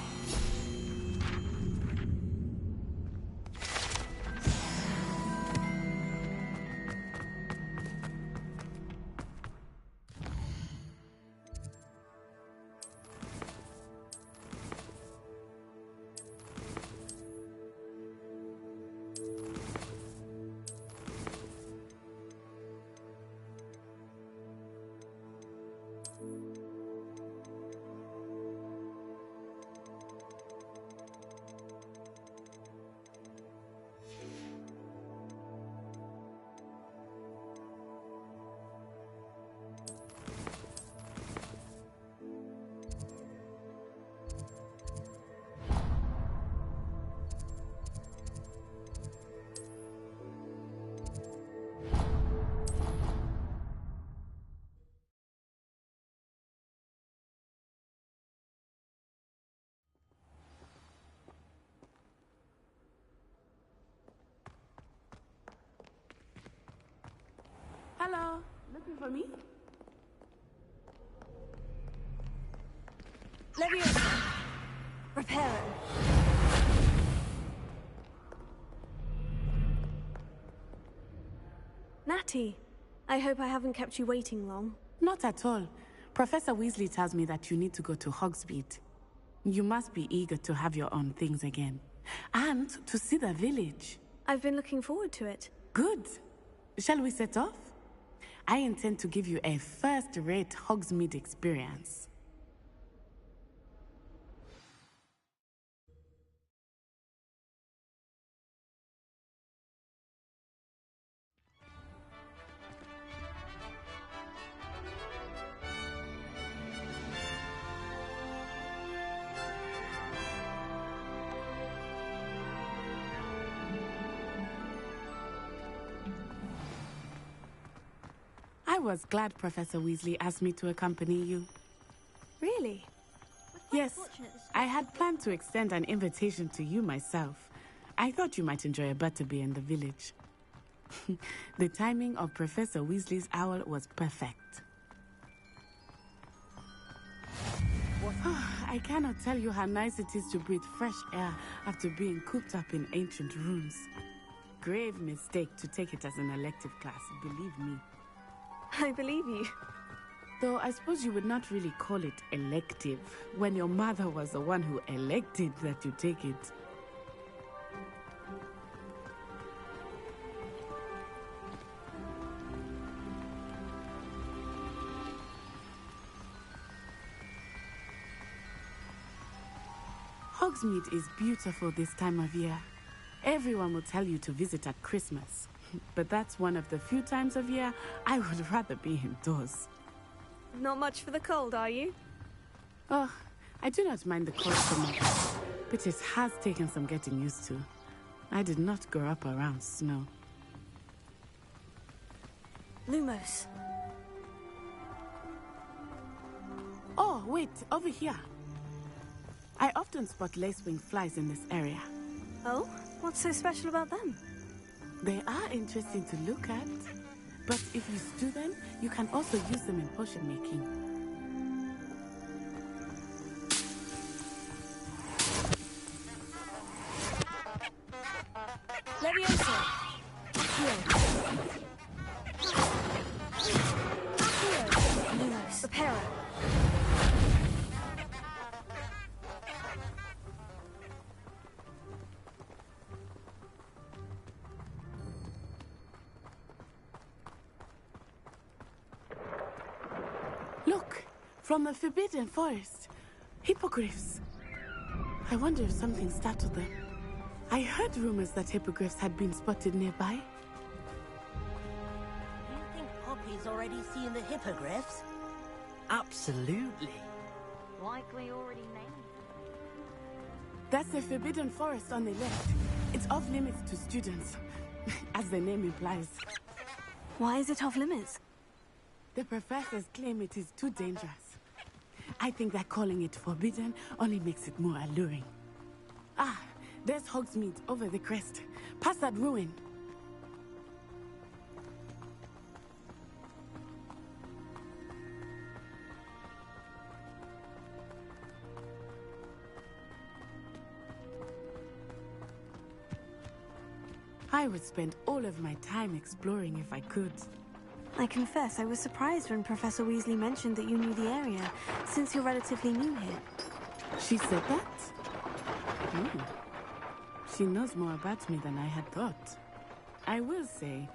Hello. Looking for me? Leviosa. Reparo. Natty, I hope I haven't kept you waiting long. Not at all. Professor Weasley tells me that you need to go to Hogsmeade. You must be eager to have your own things again. And to see the village. I've been looking forward to it. Good. Shall we set off? I intend to give you a first-rate Hogsmeade experience. I was glad Professor Weasley asked me to accompany you. Really? Yes, I had planned to extend an invitation to you myself. I thought you might enjoy a butterbeer in the village. The timing of Professor Weasley's owl was perfect. I cannot tell you how nice it is to breathe fresh air after being cooped up in ancient rooms. Grave mistake to take it as an elective class, believe me. I believe you. Though I suppose you would not really call it elective when your mother was the one who elected that you take it. Hogsmeade is beautiful this time of year. Everyone will tell you to visit at Christmas. But that's one of the few times of year I would rather be indoors. Not much for the cold, are you? Oh, I do not mind the cold so much, but it has taken some getting used to. I did not grow up around snow. Lumos. Oh, wait, over here. I often spot lacewing flies in this area. Oh? What's so special about them? They are interesting to look at, but if you stew them, you can also use them in potion making. Levioso. Lumos. Reparo. Look, from the Forbidden Forest. Hippogriffs. I wonder if something startled them. I heard rumors that hippogriffs had been spotted nearby. Do you think Poppy's already seen the hippogriffs? Absolutely. Likely already named. That's the Forbidden Forest on the left. It's off limits to students, as the name implies. Why is it off limits? The professors claim it is too dangerous. I think that calling it forbidden only makes it more alluring. Ah, there's Hogsmeade over the crest. Past that ruin. I would spend all of my time exploring if I could. I confess I was surprised when Professor Weasley mentioned that you knew the area, since you're relatively new here. She said that? Hmm. She knows more about me than I had thought. I will say,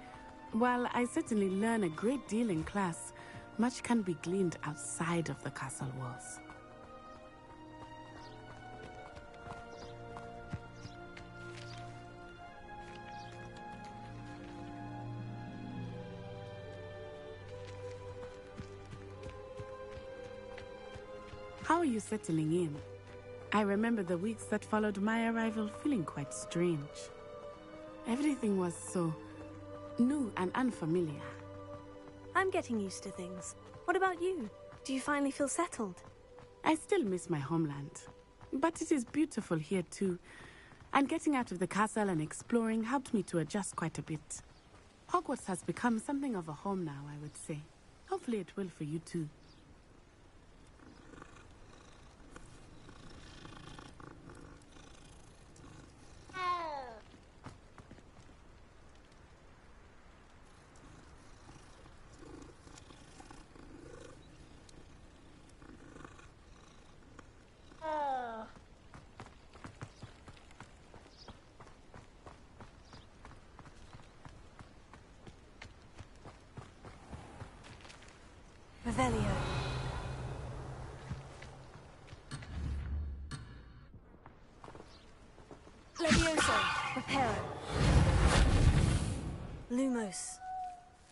while I certainly learn a great deal in class, much can be gleaned outside of the castle walls. How are you settling in? I remember the weeks that followed my arrival feeling quite strange. Everything was so new and unfamiliar. I'm getting used to things. What about you? Do you finally feel settled? I still miss my homeland, but it is beautiful here too. And getting out of the castle and exploring helped me to adjust quite a bit. Hogwarts has become something of a home now, I would say. Hopefully it will for you too. Revelio. Levioso. Reparo. Lumos.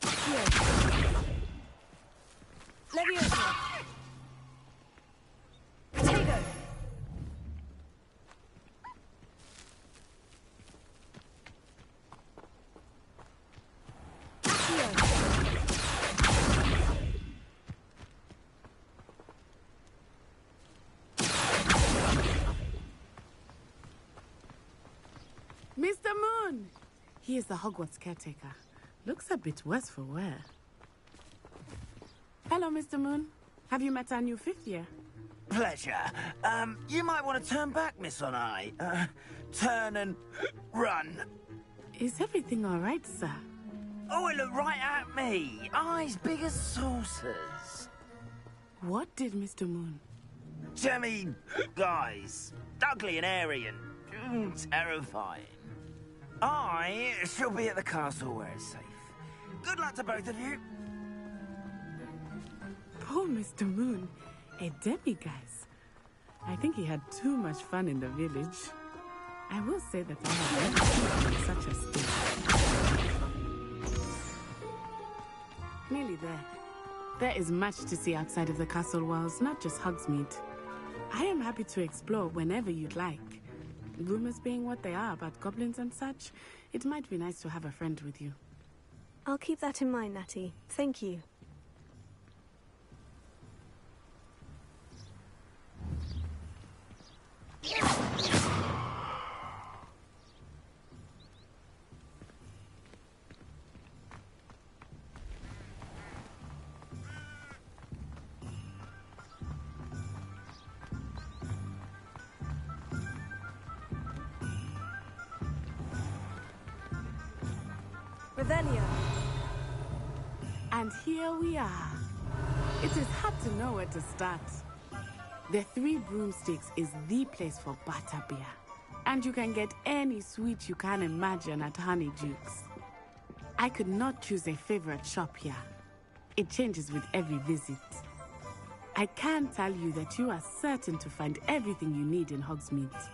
Accio. Levioso. Protego. Mr. Moon! He is the Hogwarts caretaker. Looks a bit worse for wear. Hello, Mr. Moon. Have you met our new fifth year? Pleasure. You might want to turn back, Miss On-Eye. Turn and run. Is everything all right, sir? Oh, it looked right at me. Eyes big as saucers. What did Mr. Moon? Jemmy, guys, ugly and airy and terrifying. I shall be at the castle where it's safe. Good luck to both of you. Poor Mr. Moon, a demiguise. I think he had too much fun in the village. I will say that I have never seen such a state. Nearly there. There is much to see outside of the castle walls, not just Hogsmeade. I am happy to explore whenever you'd like. Rumors being what they are about goblins and such, it might be nice to have a friend with you. I'll keep that in mind, Natty. Thank you. Revelio. And here we are. It is hard to know where to start. The Three Broomsticks is the place for butterbeer. And you can get any sweet you can imagine at Honeydukes. I could not choose a favorite shop here. It changes with every visit. I can tell you that you are certain to find everything you need in Hogsmeade.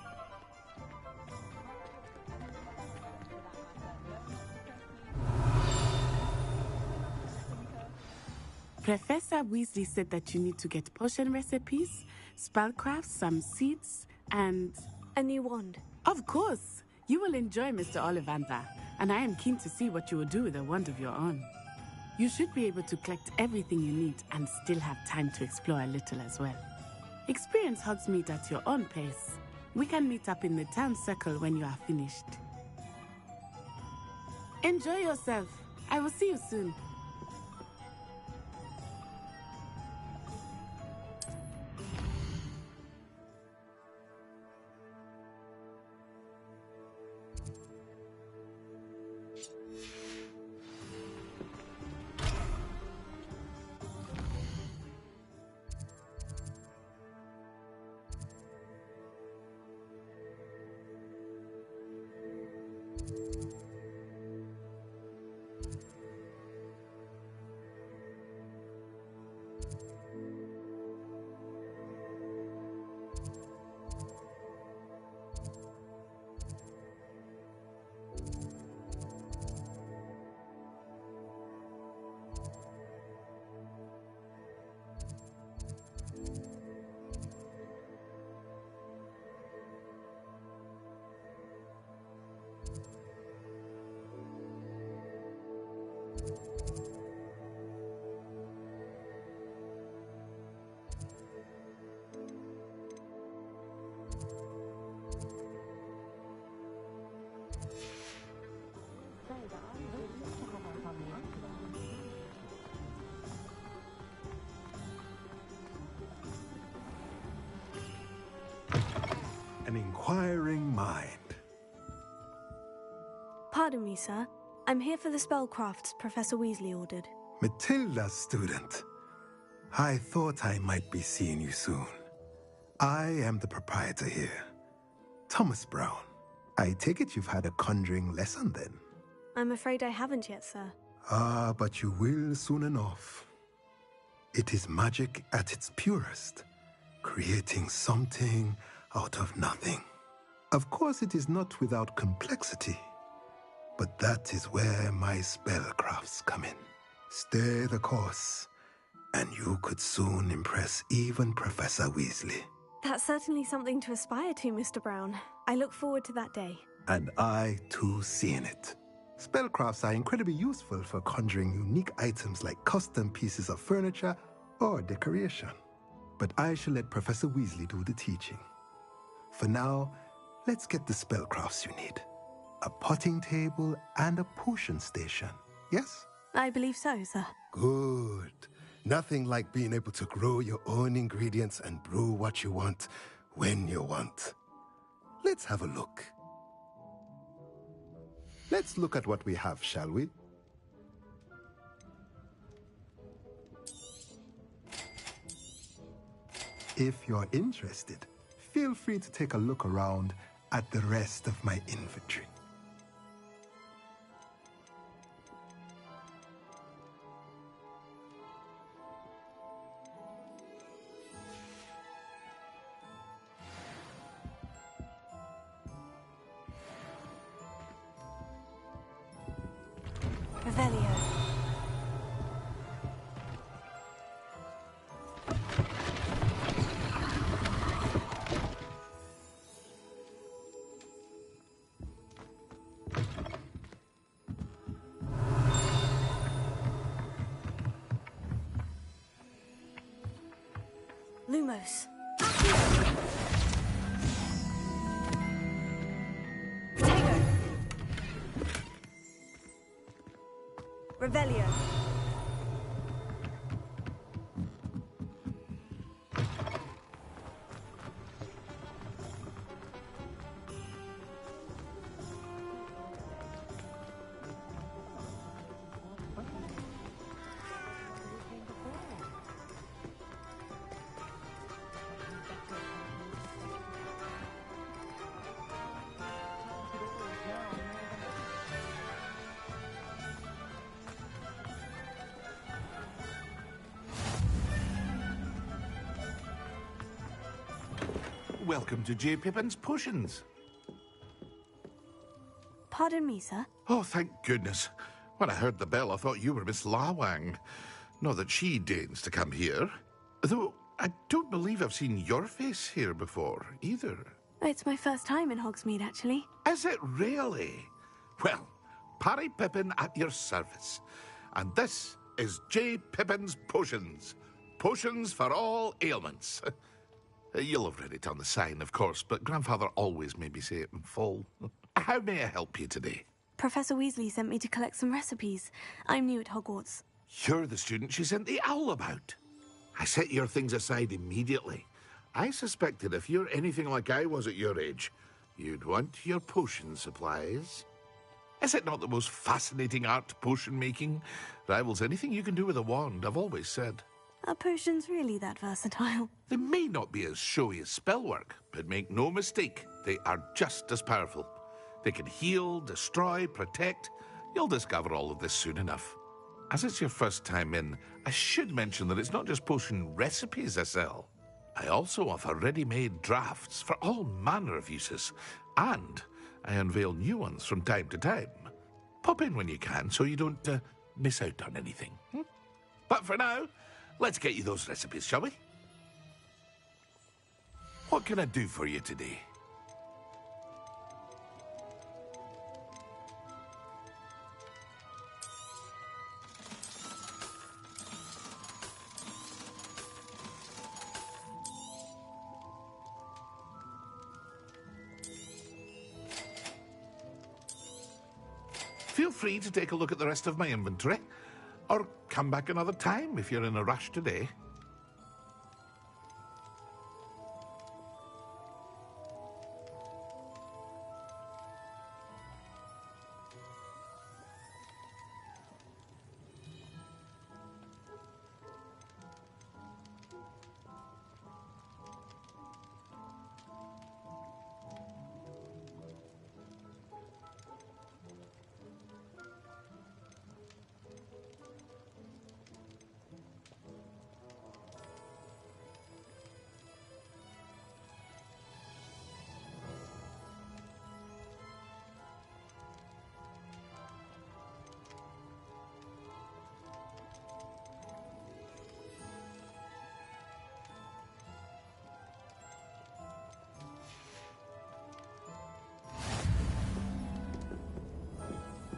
Professor Weasley said that you need to get potion recipes, spellcrafts, some seeds, and... a new wand. Of course! You will enjoy Mr. Ollivander, and I am keen to see what you will do with a wand of your own. You should be able to collect everything you need and still have time to explore a little as well. Experience Hogsmeade at your own pace. We can meet up in the town circle when you are finished. Enjoy yourself. I will see you soon. An inquiring mind. Pardon me, sir. I'm here for the spellcrafts Professor Weasley ordered. Matilda's student. I thought I might be seeing you soon. I am the proprietor here, Thomas Brown. I take it you've had a conjuring lesson then? I'm afraid I haven't yet, sir. Ah, but you will soon enough. It is magic at its purest, creating something out of nothing. Of course, it is not without complexity, but that is where my spellcrafts come in. Stay the course, and you could soon impress even Professor Weasley. That's certainly something to aspire to, Mr. Brown. I look forward to that day. And I, too, seeing it. Spellcrafts are incredibly useful for conjuring unique items like custom pieces of furniture or decoration. But I shall let Professor Weasley do the teaching. For now, let's get the spellcrafts you need. A potting table and a potion station, yes? I believe so, sir. Good. Nothing like being able to grow your own ingredients and brew what you want when you want. Let's have a look. Let's look at what we have, shall we? If you're interested, feel free to take a look around at the rest of my inventory. Revelio. Lumos. Potato. Revelio. Welcome to J. Pippin's Potions. Pardon me, sir. Oh, thank goodness. When I heard the bell, I thought you were Miss Lawang. Not that she deigns to come here. Though, I don't believe I've seen your face here before, either. It's my first time in Hogsmeade, actually. Is it really? Well, Parry Pippin at your service. And this is J. Pippin's Potions. Potions for all ailments. You'll have read it on the sign, of course, but Grandfather always made me say it in full. How may I help you today? Professor Weasley sent me to collect some recipes. I'm new at Hogwarts. You're the student she sent the owl about. I set your things aside immediately. I suspected if you're anything like I was at your age, you'd want your potion supplies. Is it not the most fascinating art, potion making? Rivals anything you can do with a wand, I've always said. Are potions really that versatile? They may not be as showy as spellwork, but make no mistake, they are just as powerful. They can heal, destroy, protect. You'll discover all of this soon enough. As it's your first time in, I should mention that it's not just potion recipes I sell. I also offer ready-made drafts for all manner of uses, and I unveil new ones from time to time. Pop in when you can so you don't miss out on anything. But for now, let's get you those recipes, shall we? What can I do for you today? Feel free to take a look at the rest of my inventory, or come back another time if you're in a rush today.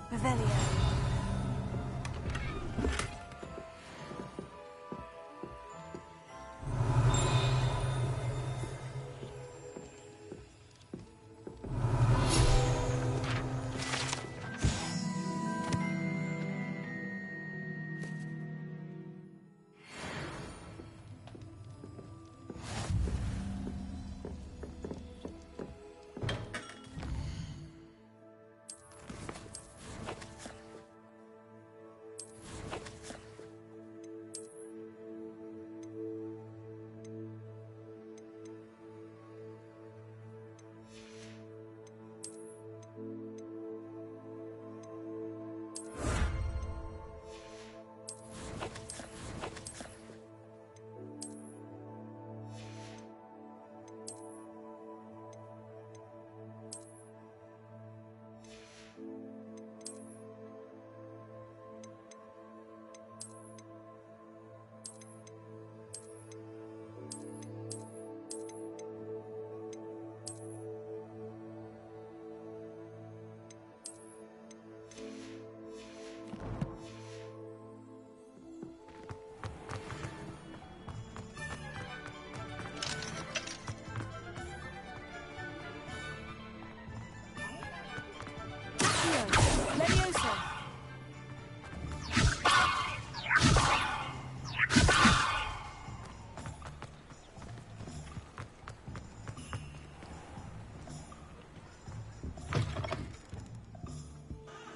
Revelio.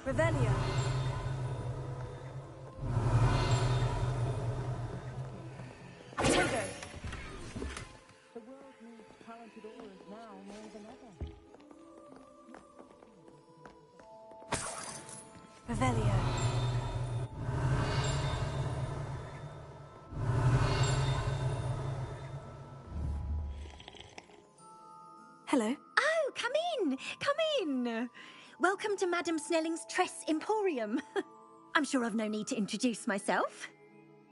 Revelio. Togo. The world needs talented Aurors now more than ever. Revelio. Hello. Oh, come in! Come in! Welcome to Madame Snelling's Tress Emporium. I'm sure I've no need to introduce myself.